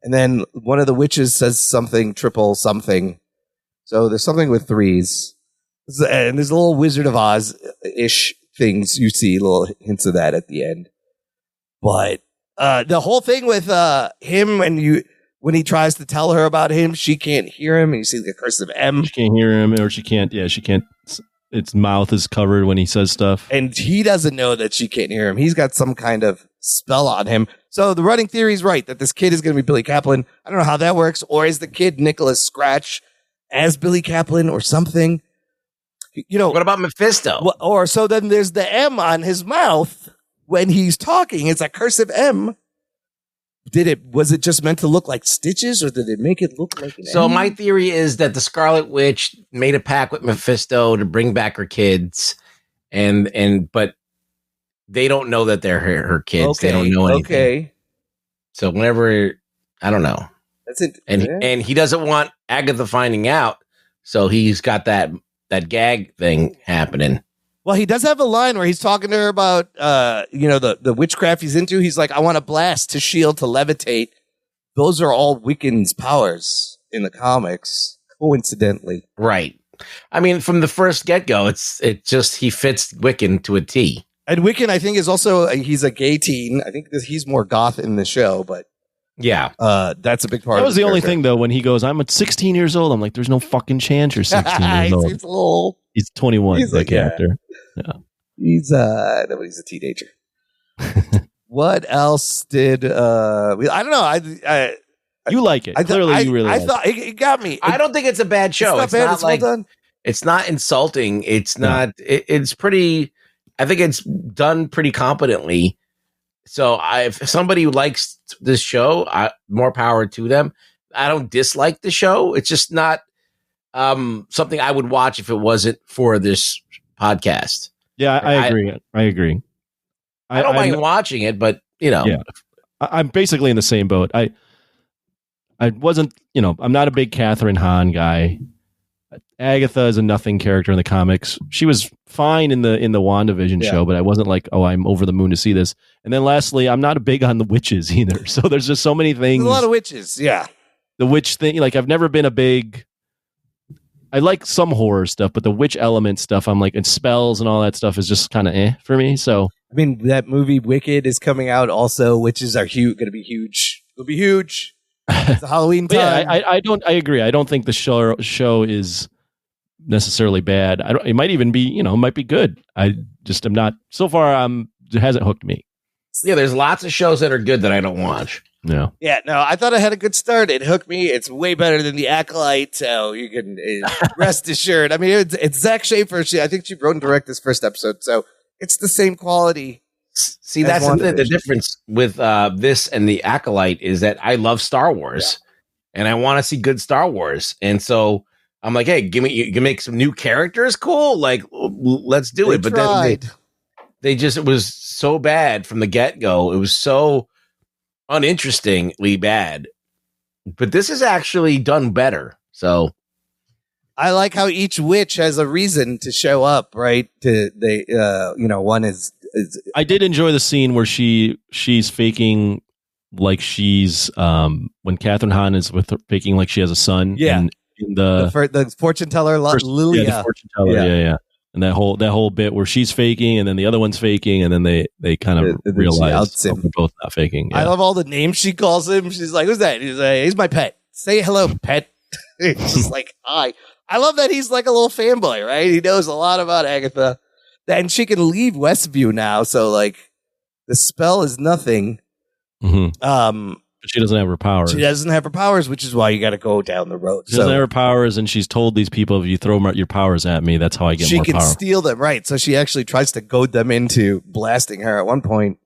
And then one of the witches says something, triple something. So there's something with 3s. And there's a little Wizard of Oz-ish things you see, little hints of that at the end. But the whole thing with him, when he tries to tell her about him, she can't hear him, and you see the cursive M. She can't hear him, or she can't. Its mouth is covered when he says stuff. And he doesn't know that she can't hear him. He's got some kind of spell on him. So the running theory is right, that this kid is going to be Billy Kaplan. I don't know how that works. Or is the kid Nicholas Scratch as Billy Kaplan or something? What about Mephisto? Or so then there's the M on his mouth when he's talking. It's a cursive M. Was it just meant to look like stitches, or did it make it look like an So M? my theory is that the Scarlet Witch made a pact with Mephisto to bring back her kids, but they don't know that they're her kids. Okay, they don't know anything. Okay. So whenever, I don't know. That's it. And he doesn't want Agatha finding out, so he's got that gag thing happening. Well, he does have a line where he's talking to her about, the witchcraft he's into. He's like, I want a blast to shield, to levitate. Those are all Wiccan's powers in the comics, coincidentally. Right. I mean, from the first get-go, it just he fits Wiccan to a T. And Wiccan, I think, is also, he's a gay teen. I think he's more goth in the show, but yeah, that's a big part. That was the only thing, though, when he goes, I'm at 16 years old. I'm like, there's no fucking chance you're 16 years old. He's a little. He's 21. He's like, character. Yeah. He's nobody's a teenager. What else did I don't know. You like it. Clearly you really like it. I thought it got me. I don't think it's a bad show. It's not bad. It's like, well done. It's not insulting. It's not. It's pretty. I think it's done pretty competently. So if somebody likes this show, more power to them. I don't dislike the show. It's just not something I would watch if it wasn't for this podcast. Yeah, I agree. I agree. I don't mind watching it, but yeah, I'm basically in the same boat. I wasn't, I'm not a big Catherine Hahn guy. Agatha is a nothing character in the comics. She was fine in the WandaVision show, but I wasn't like, oh, I'm over the moon to see this. And then lastly, I'm not big on the witches either. So there's just so many things. There's a lot of witches, yeah. The witch thing, like I've never been a big. I like some horror stuff, but the witch element stuff, I'm like, and spells and all that stuff is just kind of for me. So I mean, that movie Wicked is coming out. Also, witches are going to be huge. It'll be huge. It's a Halloween time. Yeah, I agree. I don't think the show is necessarily bad. It might even be, it might be good. I just am not so far. It hasn't hooked me. Yeah, there's lots of shows that are good that I don't watch. No. Yeah, no, I thought I had a good start. It hooked me. It's way better than The Acolyte, so you can rest assured. I mean, it's Zach Schaefer. I think she wrote and directed this first episode, so it's the same quality. See, that's the difference with this and The Acolyte is that I love Star Wars, and I want to see good Star Wars, and so I'm like, hey, you can make some new characters, cool, like let's do it. But then it was so bad from the get-go. It was so uninterestingly bad, but this is actually done better. So I like how each witch has a reason to show up, right? One is I did enjoy the scene where she's faking like she's when Catherine Hahn is faking like she has a son. Yeah, in the fortune teller, Lilia. Yeah, the fortune teller. Yeah. And that whole bit where she's faking and then the other one's faking and then they kind of realize they're both not faking. Yeah. I love all the names she calls him. She's like, "Who's that?" He's like, "He's my pet. Say hello, pet." It's just like, hi. I love that he's like a little fanboy, right? He knows a lot about Agatha, and she can leave Westview now. So like, the spell is nothing. Mm-hmm. But she doesn't have her powers. She doesn't have her powers, which is why you got to go down the road. She doesn't have her powers, and she's told these people, if you throw your powers at me, that's how I get more power. She can steal them, right? So she actually tries to goad them into blasting her at one point.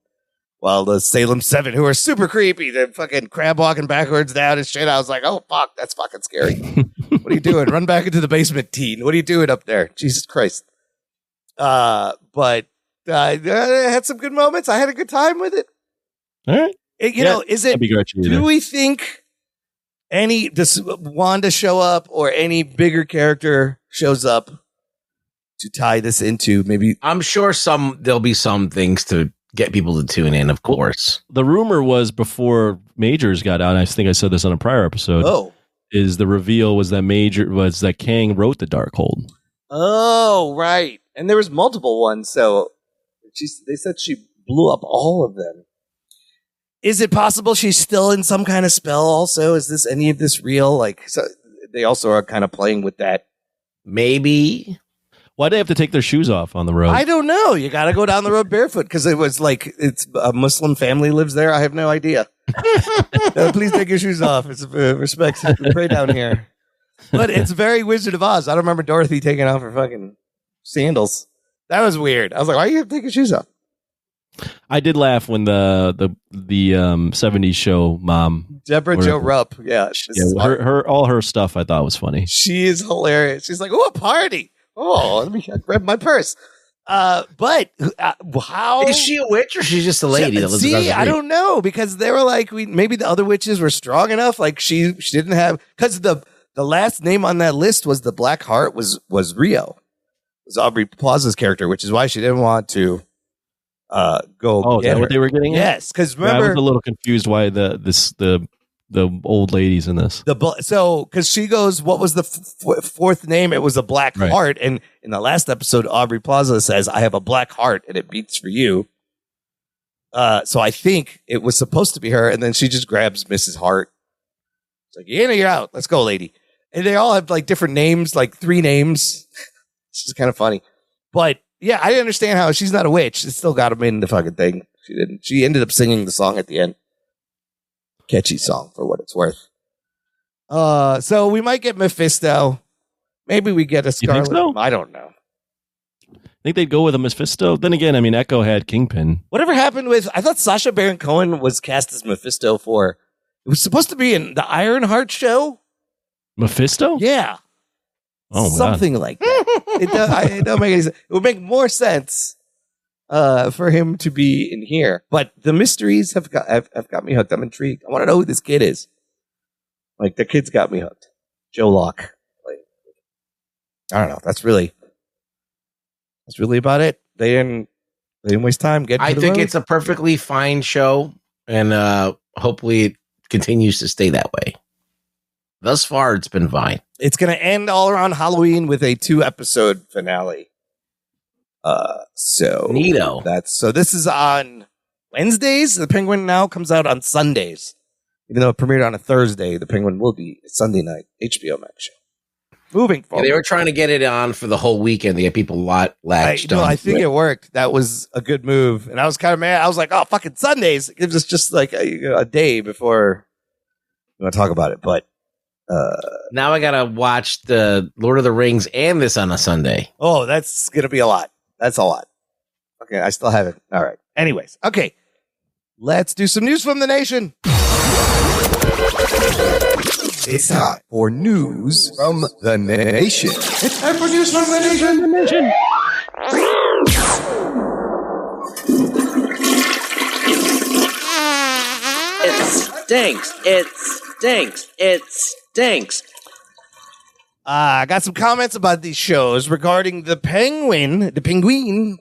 While the Salem 7, who are super creepy, they're fucking crab walking backwards down and shit. I was like, oh, fuck, that's fucking scary. What are you doing? Run back into the basement, teen. What are you doing up there? Jesus Christ. But I had some good moments. I had a good time with it. All right. Is it, do we think does Wanda show up or any bigger character shows up to tie this into maybe? I'm sure there'll be some things to get people to tune in, of course. The rumor was before Majors got out, and I think I said this on a prior episode, is the reveal was that Kang wrote the Darkhold. Oh, right. And there was multiple ones, so they said she blew up all of them. Is it possible she's still in some kind of spell also? Is any of this real? Like, so they also are kind of playing with that. Maybe. Why'd they have to take their shoes off on the road? I don't know. You got to go down the road barefoot because it was like it's a Muslim family lives there. I have no idea. Please take your shoes off. It's respect. Pray down here. But it's very Wizard of Oz. I don't remember Dorothy taking off her fucking sandals. That was weird. I was like, why are you taking your shoes off? I did laugh when the 70s show mom Deborah Jo Rupp. Yeah, her all her stuff I thought was funny. She is hilarious. She's like, "Oh, a party! Oh, let me grab my purse." But how is she a witch or she's just a lady? See, I don't know, because they were like, maybe the other witches were strong enough. Like she didn't have, because the last name on that list was the Black Heart was Rio. It was Aubrey Plaza's character, which is why she didn't want to go. Oh, is that what they were getting at? Yes, because remember, I was a little confused why the old ladies in this. Because she goes, what was the fourth name? It was a Black Heart. And in the last episode, Aubrey Plaza says, I have a black heart and it beats for you. So I think it was supposed to be her. And then she just grabs Mrs. Hart. It's like, you're in or you're out. Let's go, lady. And they all have like different names, like 3 names. It's just kind of funny. But yeah, I didn't understand how she's not a witch. It still got him in the fucking thing. She didn't. She ended up singing the song at the end. Catchy song for what it's worth. So we might get Mephisto. Maybe we get a Scarlet. So? I don't know. I think they'd go with a Mephisto. Then again, I mean, Echo had Kingpin. Whatever happened with? I thought Sacha Baron Cohen was cast as Mephisto for. It was supposed to be in the Ironheart show. Mephisto? Yeah. Oh, something like that. It don't make any sense. It would make more sense for him to be in here. But the mysteries have got me hooked. I'm intrigued. I want to know who this kid is. Like, the kid's got me hooked. Joe Locke. Like, I don't know. That's really about it. They didn't waste time getting I think it's a perfectly fine show, and hopefully it continues to stay that way. Thus far, it's been fine. It's going to end all around Halloween with a 2-episode finale. So neato. So this is on Wednesdays. The Penguin now comes out on Sundays. Even though it premiered on a Thursday, the Penguin will be a Sunday night HBO Max show. Moving forward. Yeah, they were trying to get it on for the whole weekend to get people latched on. I think it worked. That was a good move. And I was kind of mad. I was like, oh, fucking Sundays. It gives us just like a day before we want to talk about it. But now I got to watch the Lord of the Rings and this on a Sunday. Oh, that's going to be a lot. That's a lot. Okay, I still haven't. All right. Anyways, okay. Let's do some news from the nation. It's time for news from the nation. It's time for news from the nation. It stinks. It stinks. It stinks. I got some comments about these shows regarding the Penguiness.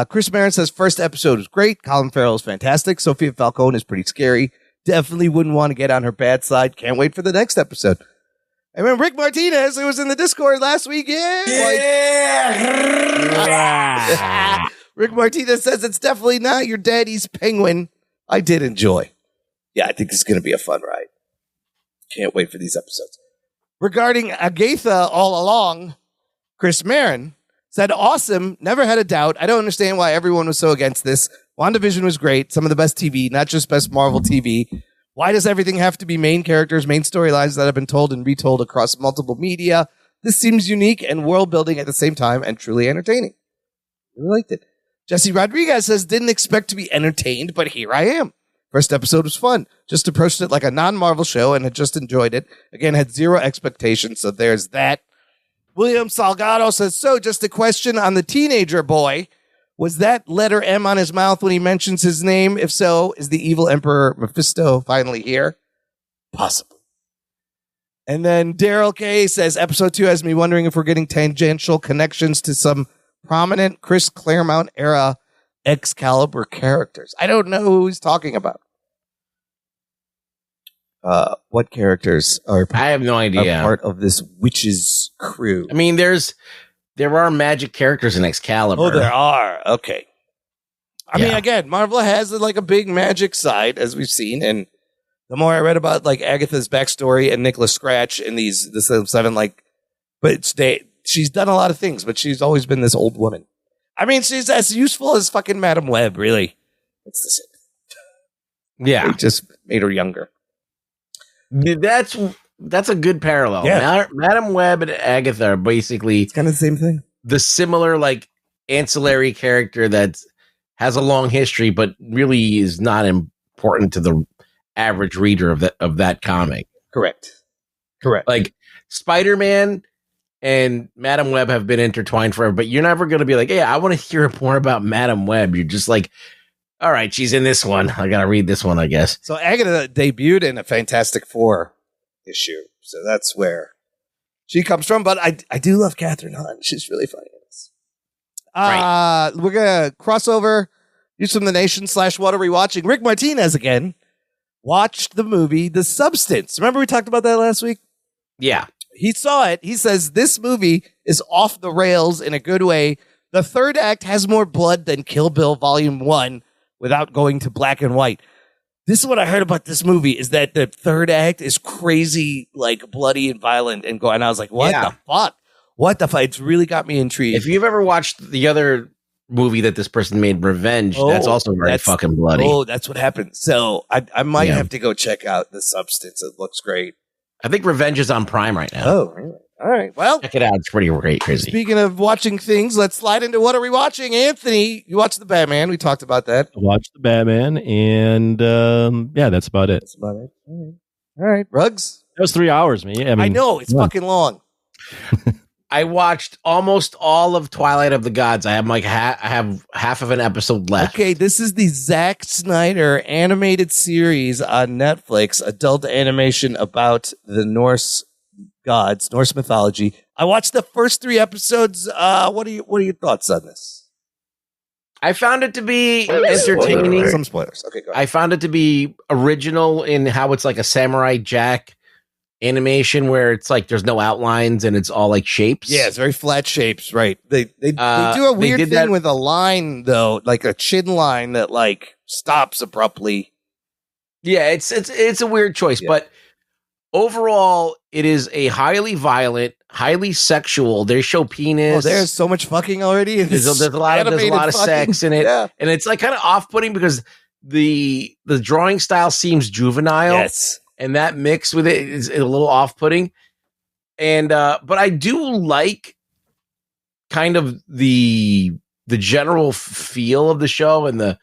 Chris Marin says first episode was great. Colin Farrell is fantastic. Sophia Falcone is pretty scary. Definitely wouldn't want to get on her bad side. Can't wait for the next episode. And then Rick Martinez, who was in the Discord last week, Rick Martinez says it's definitely not your daddy's Penguin. I did enjoy. Yeah, I think it's going to be a fun ride. Can't wait for these episodes. Regarding Agatha all along, Chris Marin said, awesome, never had a doubt. I don't understand why everyone was so against this. WandaVision was great, some of the best TV, not just best Marvel TV. Why does everything have to be main characters, main storylines that have been told and retold across multiple media? This seems unique and world-building at the same time and truly entertaining. I liked it. Jesse Rodriguez says, didn't expect to be entertained, but here I am. First episode was fun. Just approached it like a non-Marvel show and had just enjoyed it. Again, had zero expectations, so there's that. William Salgado says, so just a question on the teenager boy. Was that letter M on his mouth when he mentions his name? If so, is the evil Emperor Mephisto finally here? Possibly. And then Daryl K says, episode 2 has me wondering if we're getting tangential connections to some prominent Chris Claremont era Excalibur characters. I don't know who he's talking about. What characters are I have no idea. Part of this witch's crew? I mean, there are magic characters in Excalibur. Oh, there are. Okay. I mean, again, Marvel has like a big magic side, as we've seen, and the more I read about like Agatha's backstory and Nicholas Scratch and the 7, like, but she's done a lot of things, but she's always been this old woman. I mean, she's as useful as fucking Madam Web, really. It's the same. Yeah, they just made her younger. That's a good parallel. Yeah. Madam Web and Agatha are basically it's kind of the same thing. The similar, like, ancillary character that has a long history, but really is not important to the average reader of that comic. Correct. Like Spider-Man and Madam Web have been intertwined forever, but you're never going to be like, hey, I want to hear more about Madam Web. You're just like, all right, she's in this one. I got to read this one, I guess. So Agatha debuted in a Fantastic Four issue. So that's where she comes from. But I do love Catherine Hahn. She's really funny in this. We're going to cross over. Use from the Nation / what are we watching? Rick Martinez again watched the movie The Substance. Remember we talked about that last week? Yeah. He saw it. He says this movie is off the rails in a good way. The third act has more blood than Kill Bill Volume 1 without going to black and white. This is what I heard about this movie, is that the third act is crazy, like bloody and violent, and I was like, what the fuck? What the fuck? It's really got me intrigued. If you've ever watched the other movie that this person made, Revenge, that's also very fucking bloody. Oh, that's what happened. So I might have to go check out The Substance. It looks great. I think Revenge is on Prime right now. Oh, really? All right. Well, check it out. It's pretty great, crazy. Speaking of watching things, let's slide into what are we watching? Anthony, you watched The Batman. We talked about that. I watched The Batman, and that's about it. All right. Rugs? That was 3 hours, man. I know. It's fucking long. I watched almost all of Twilight of the Gods. I have I have half of an episode left. Okay, this is the Zack Snyder animated series on Netflix, adult animation about the Norse gods, Norse mythology. I watched the first 3 episodes. What are your thoughts on this? I found it to be entertaining. Some spoilers. Okay, go ahead. I found it to be original in how it's like a Samurai Jack animation where it's like there's no outlines and it's all like shapes. Yeah, it's very flat shapes, right? They do a weird thing with a line though, like a chin line that like stops abruptly. Yeah, it's a weird choice, but overall it is a highly violent, highly sexual. They show penis. Oh, there's so much fucking already. There's a lot of sex in it, and it's like kind of off-putting because the drawing style seems juvenile. Yes. And that mix with it is a little off-putting. And but I do like kind of the general feel of the show and the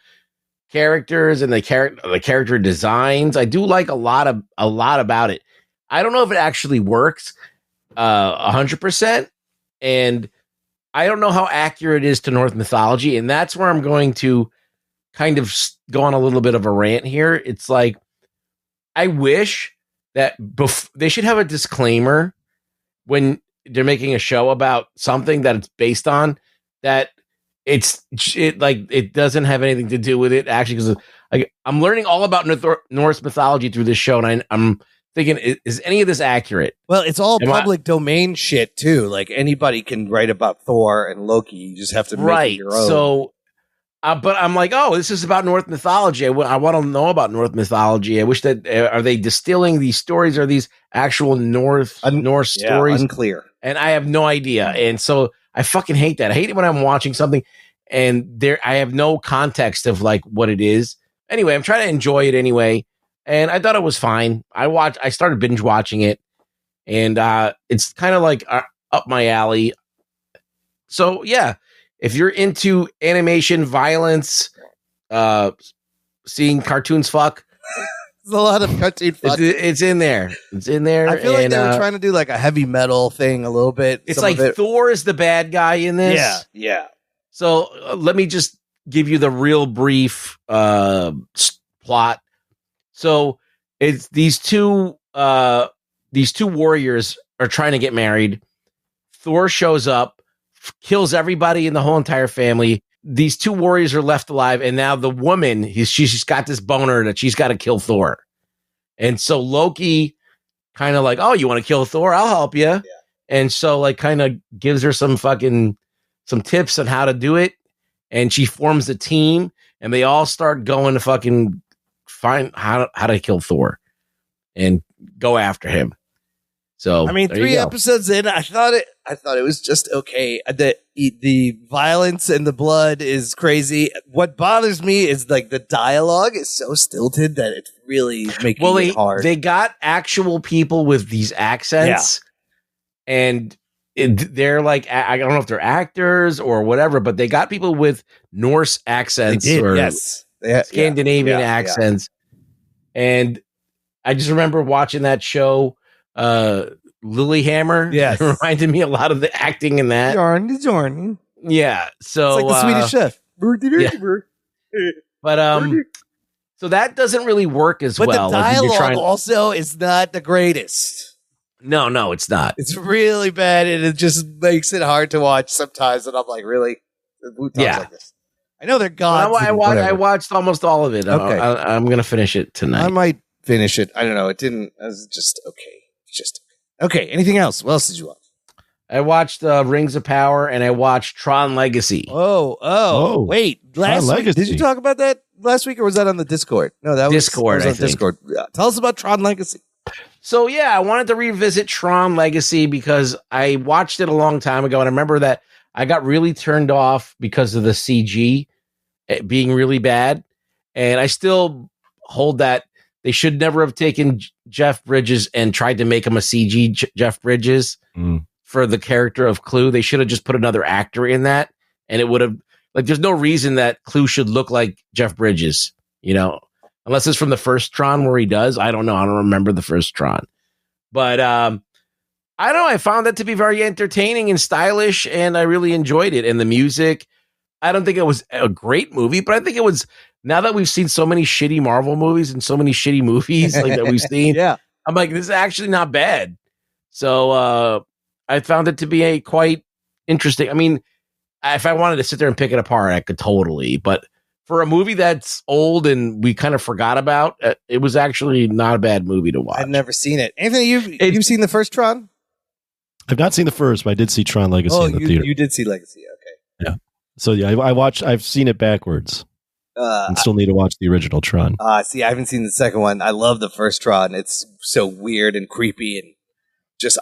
characters and the character designs. I do like a lot about it. I don't know if it actually works 100%, and I don't know how accurate it is to Norse mythology, and that's where I'm going to kind of go on a little bit of a rant here. It's like, I wish that they should have a disclaimer when they're making a show about something that it's based on, that it doesn't have anything to do with it actually, because like I'm learning all about Norse mythology through this show, and I'm thinking, is any of this accurate? Well, it's all public domain shit too. Like anybody can write about Thor and Loki. You just have to make it your own. So. But I'm like, oh, this is about Norse mythology. I want to know about Norse mythology. I wish that are they distilling these stories? Are these actual Norse stories? Unclear. And I have no idea. And so I fucking hate that. I hate it when I'm watching something and I have no context of like what it is. Anyway, I'm trying to enjoy it anyway, and I thought it was fine. I started binge watching it, and it's kind of like up my alley. So yeah. If you're into animation, violence, seeing cartoons fuck, there's a lot of cartoon fuck. It's in there. It's in there. I feel like they were trying to do like a heavy metal thing a little bit. It's like Thor is the bad guy in this. Yeah. So let me just give you the real brief plot. So it's these two warriors are trying to get married. Thor shows up, kills everybody in the whole entire family. These 2 warriors are left alive, and now the woman, she's got this boner that she's got to kill Thor. And so Loki kind of like, oh, you want to kill Thor? I'll help you. Yeah. And so like kind of gives her some tips on how to do it, and she forms a team, and they all start going to fucking find how to kill Thor and go after him. So I mean, 3 episodes in, I thought it was just okay. The violence and the blood is crazy. What bothers me is like the dialogue is so stilted that it's really making it hard. They got actual people with these accents, and they're like, I don't know if they're actors or whatever, but they got people with Norse accents or Scandinavian accents. And I just remember watching that show, Lilyhammer. Yes. It reminded me a lot of the acting in that. Jordan. Yeah. So it's like the Swedish Chef. Yeah. But so that doesn't really work as but well. The dialogue also is not the greatest. No, it's not. It's really bad, and it just makes it hard to watch sometimes. And I'm like, really? Who talks like this? I know they're gods. I watched almost all of it. Okay. I'm going to finish it tonight. I might finish it. I don't know. It didn't. It was just okay. Just okay. Anything else? What else did you watch? I watched Rings of Power, and I watched Tron Legacy. Oh! Wait, last week, did you talk about that last week, or was that on the Discord? No, that was Discord. on Discord. Yeah. Tell us about Tron Legacy. So yeah, I wanted to revisit Tron Legacy because I watched it a long time ago, and I remember that I got really turned off because of the CG being really bad, and I still hold that they should never have taken Jeff Bridges and tried to make him a CG Jeff Bridges for the character of Clue. They should have just put another actor in that, and it would have there's no reason that Clue should look like Jeff Bridges, unless it's from the first Tron where he does. I don't know. I don't remember the first Tron, but I don't know. I found that to be very entertaining and stylish, and I really enjoyed it. And the music, I don't think it was a great movie, but I think it was. Now that we've seen so many shitty Marvel movies and so many shitty movies that we've seen, I'm like, this is actually not bad. So I found it to be a quite interesting. I mean, if I wanted to sit there and pick it apart, I could totally. But for a movie that's old and we kind of forgot about, it was actually not a bad movie to watch. I've never seen it. Anthony, you've seen the first Tron? I've not seen the first, but I did see Tron Legacy in the theater. You did see Legacy, okay. Yeah. So yeah, I've seen it backwards. And still need to watch the original Tron. See, I haven't seen the second one. I love the first Tron. It's so weird and creepy, and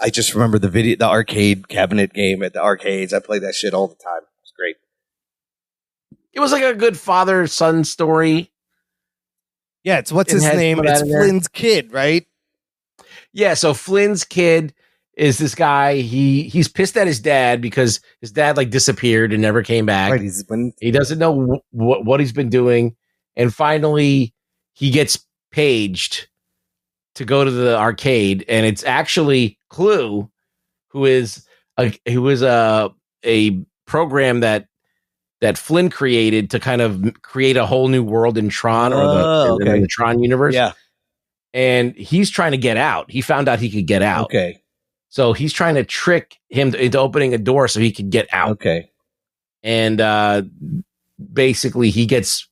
I just remember the arcade cabinet game at the arcades. I played that shit all the time. It's great. It was like a good father-son story. Yeah, what's his name? It's Flynn's kid, right? Yeah, so Flynn's kid is this guy. He's pissed at his dad because his dad disappeared and never came back. Right, he doesn't know what he's been doing, and finally he gets paged to go to the arcade, and it's actually Clue, who is a program that Flynn created to kind of create a whole new world in Tron in the Tron universe. Yeah, and he's trying to get out. He found out he could get out. Okay. So he's trying to trick him into opening a door so he could get out. Okay. And basically he gets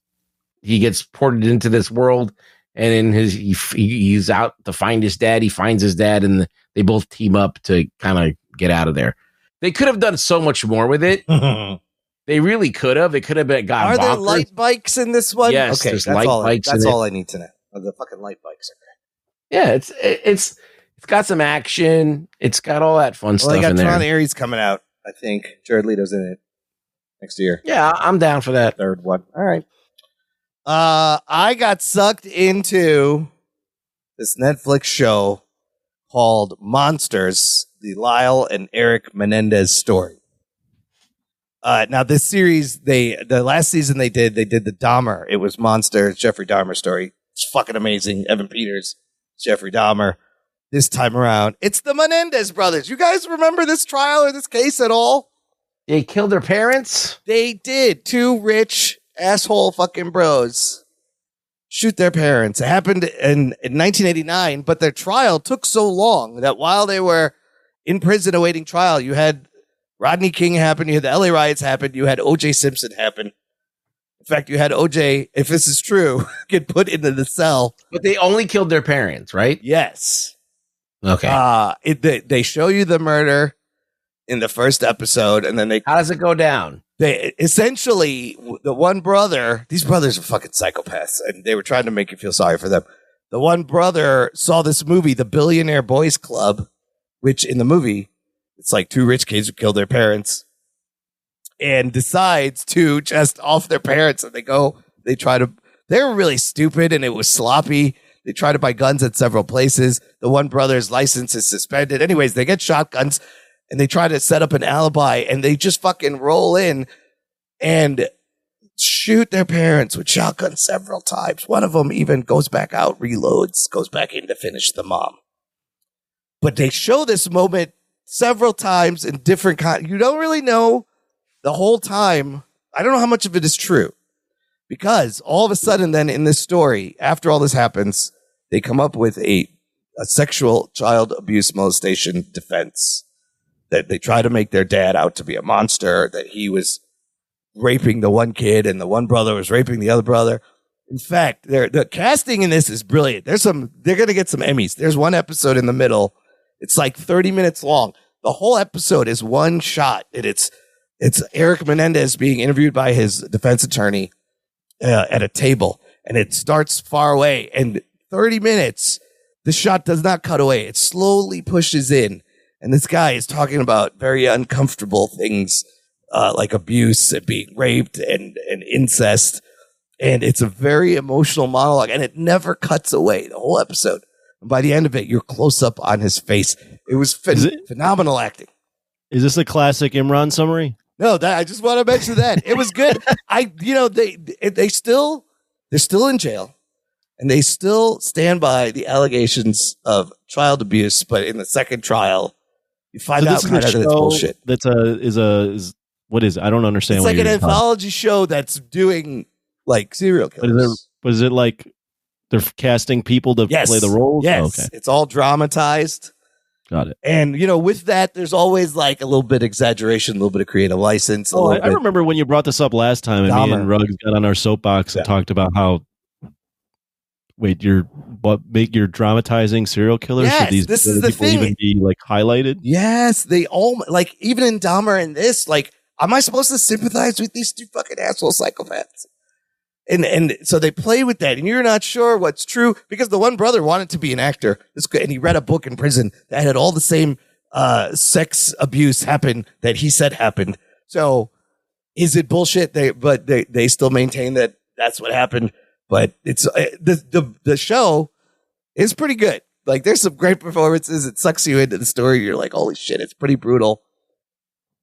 ported into this world, and he's out to find his dad. He finds his dad, and they both team up to kind of get out of there. They could have done so much more with it. They really could have. It could have been Are there light bikes in this one? Yes, okay, there's light bikes. That's all I need to know. The fucking light bikes are great. Yeah, it's got some action. It's got all that fun stuff in there. They got Tron Ares coming out, I think. Jared Leto's in it next year. Yeah, I'm down for that. Third one. All right. I got sucked into this Netflix show called Monsters, the Lyle and Eric Menendez story. Now this series, the last season they did the Dahmer. It was Monsters, Jeffrey Dahmer story. It's fucking amazing. Evan Peters, Jeffrey Dahmer. This time around, it's the Menendez brothers. You guys remember this trial or this case at all? They killed their parents? They did. Two rich asshole fucking bros shoot their parents. It happened in 1989, but their trial took so long that while they were in prison awaiting trial, you had Rodney King happen, you had the LA riots happen, you had O.J. Simpson happen. In fact, you had O.J., if this is true, get put into the cell. But they only killed their parents, right? Yes. Okay. They show you the murder in the first episode, and then how does it go down? They essentially, the one brother, these brothers are fucking psychopaths, and they were trying to make you feel sorry for them. The one brother saw this movie, The Billionaire Boys Club, which in the movie, it's like two rich kids who killed their parents, and decides to just off their parents, and they were really stupid, and it was sloppy. They try to buy guns at several places. The one brother's license is suspended. Anyways, they get shotguns, and they try to set up an alibi, and they just fucking roll in and shoot their parents with shotguns several times. One of them even goes back out, reloads, goes back in to finish the mom. But they show this moment several times in different you don't really know the whole time. I don't know how much of it is true, because all of a sudden then in this story, after all this happens, they come up with a sexual child abuse molestation defense, that they try to make their dad out to be a monster, that he was raping the one kid and the one brother was raping the other brother. In fact, the casting in this is brilliant. They're going to get some Emmys. There's one episode in the middle. It's like 30 minutes long. The whole episode is one shot, and it's Eric Menendez being interviewed by his defense attorney at a table, and it starts far away, and 30 minutes, the shot does not cut away. It slowly pushes in, and this guy is talking about very uncomfortable things, like abuse and being raped and incest, and it's a very emotional monologue, and it never cuts away the whole episode. And by the end of it, you're close up on his face. It was phenomenal acting. Is this a classic Imran summary? No, I just want to mention that it was good. They're still in jail, and they still stand by the allegations of child abuse. But in the second trial, you find out kind of that it's bullshit. What is it? I don't understand. It's like an anthology show that's doing like serial killers. But is it like they're casting people to play the roles? Yes, oh, okay. It's all dramatized. Got it. And, with that, there's always like a little bit of exaggeration, a little bit of creative license. I remember when you brought this up last time, and me and Ruggs got on our soapbox and talked about how, you're dramatizing serial killers? Yes, Should these this is the thing. Even be like highlighted? Yes, they all, like, even in Dahmer and this, like, am I supposed to sympathize with these two fucking asshole psychopaths? And so they play with that, and you're not sure what's true, because the one brother wanted to be an actor, and he read a book in prison that had all the same sex abuse happen that he said happened. So is it bullshit? They still maintain that that's what happened. But it's the show is pretty good. Like, there's some great performances. It sucks you into the story. You're like, holy shit, it's pretty brutal.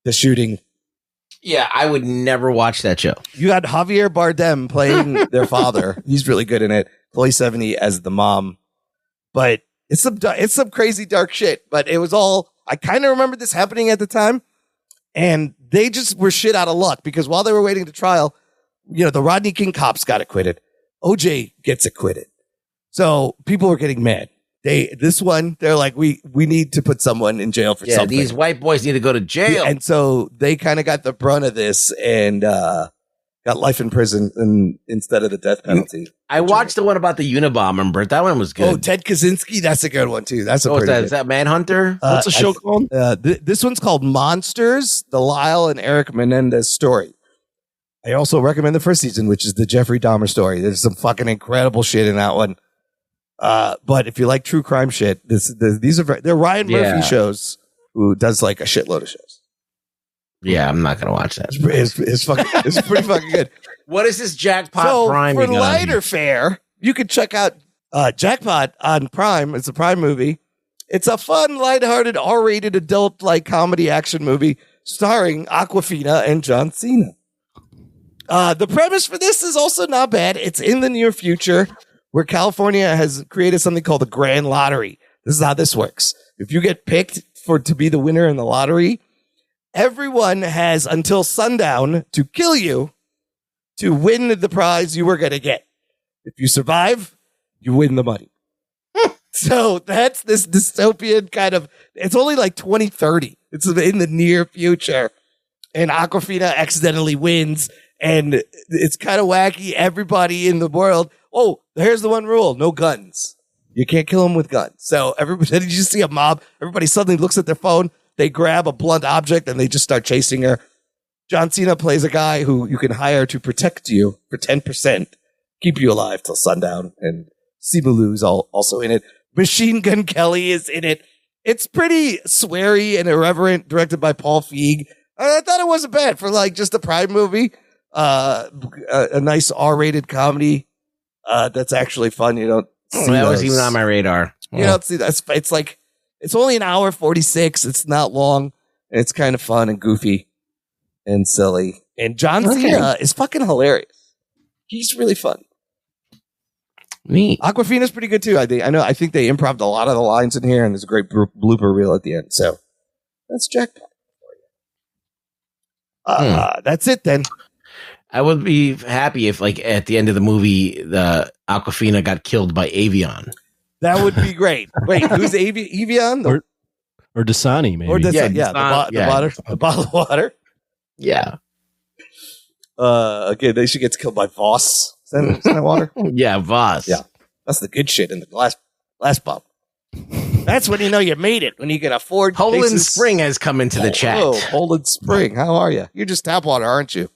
The shooting. Yeah, I would never watch that show. You got Javier Bardem playing their father. He's really good in it. Chloe Sevigny as the mom. But it's some crazy dark shit. But it was all, I kind of remember this happening at the time. And they just were shit out of luck, because while they were waiting to trial, the Rodney King cops got acquitted. OJ gets acquitted. So people were getting mad. They're like, we need to put someone in jail for something. These white boys need to go to jail. And so they kind of got the brunt of this and got life in prison instead of the death penalty. I watched the one about the Unabomber, Bert. That one was good. Oh, Ted Kaczynski? That's a good one, too. That's a pretty good. Is that Manhunter? What's the show called? This one's called Monsters, the Lyle and Eric Menendez story. I also recommend the first season, which is the Jeffrey Dahmer story. There's some fucking incredible shit in that one. But if you like true crime shit, they're Ryan Murphy shows, who does like a shitload of shows. Yeah, I'm not gonna watch that. It's pretty fucking good. What is this Jackpot Prime? For lighter fare, you can check out Jackpot on Prime. It's a Prime movie. It's a fun, lighthearted, R-rated adult like comedy action movie starring Awkwafina and John Cena. The premise for this is also not bad. It's in the near future, where California has created something called the Grand Lottery. This is how this works. If you get picked to be the winner in the lottery, everyone has until sundown to kill you to win the prize you were going to get. If you survive, you win the money. So that's this dystopian kind of, it's only like 2030. It's in the near future. And Awkwafina accidentally wins. And it's kind of wacky. Everybody in the world, here's the one rule: no guns. You can't kill them with guns. So everybody, you just see a mob. Everybody suddenly looks at their phone. They grab a blunt object and they just start chasing her. John Cena plays a guy who you can hire to protect you for 10%, keep you alive till sundown. And Simu Liu's also in it. Machine Gun Kelly is in it. It's pretty sweary and irreverent, directed by Paul Feig. I thought it wasn't bad for like just a Prime movie. A nice R-rated comedy that's actually fun. You don't see that was even on my radar. You don't see that. It's only an hour 46. It's not long, It's kind of fun and goofy and silly. And John Cena is fucking hilarious. He's really fun. Neat. Awkwafina's pretty good too. I think they improv'd a lot of the lines in here, and there's a great blooper reel at the end. So that's jackpot for you. That's it then. I would be happy if, like, at the end of the movie, the Awkwafina got killed by Avion. That would be great. Wait, who's Avion? Or Dasani, maybe. Or the bottle of water. Yeah. Again, she gets killed by Voss. Is that water? Yeah, Voss. Yeah. That's the good shit in the glass bomb. That's when you know you made it, when you can afford Poland Spring has come into the chat. Oh, Poland Spring. How are you? You're just tap water, aren't you?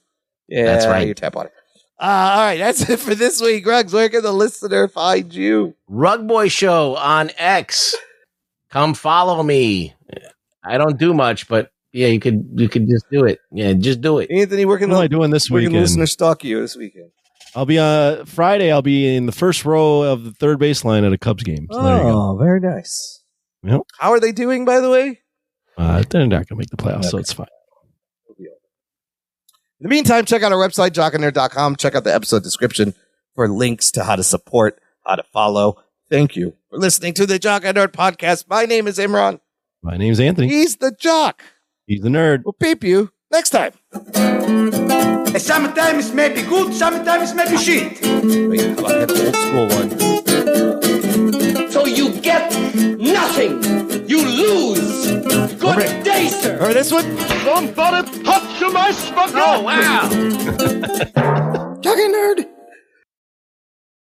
Yeah, that's right. You're tap water. All right, that's it for this week. Rugs, where can the listener find you? Rug Boy Show on X. Come follow me. I don't do much, but yeah, you could just do it. Yeah, just do it. Anthony, what am I doing this weekend? Listener stalk you this weekend. I'll be Friday. I'll be in the first row of the third baseline at a Cubs game. So there you go. Very nice. Yep. How are they doing, by the way? They're not going to make the playoffs, so it's fine. In the meantime, check out our website, jockandnerd.com. Check out the episode description for links to how to support, how to follow. Thank you for listening to the Jock and Nerd podcast. My name is Imran. My name's Anthony. He's the Jock. He's the nerd. We'll peep you next time. Sometimes it may be good, sometimes it may be shit. Wait, how about that old school one? So you get nothing. You lose. Good day, sir. Or this one? Somebody touch my spaghetti. Oh, wow. Jock and Nerd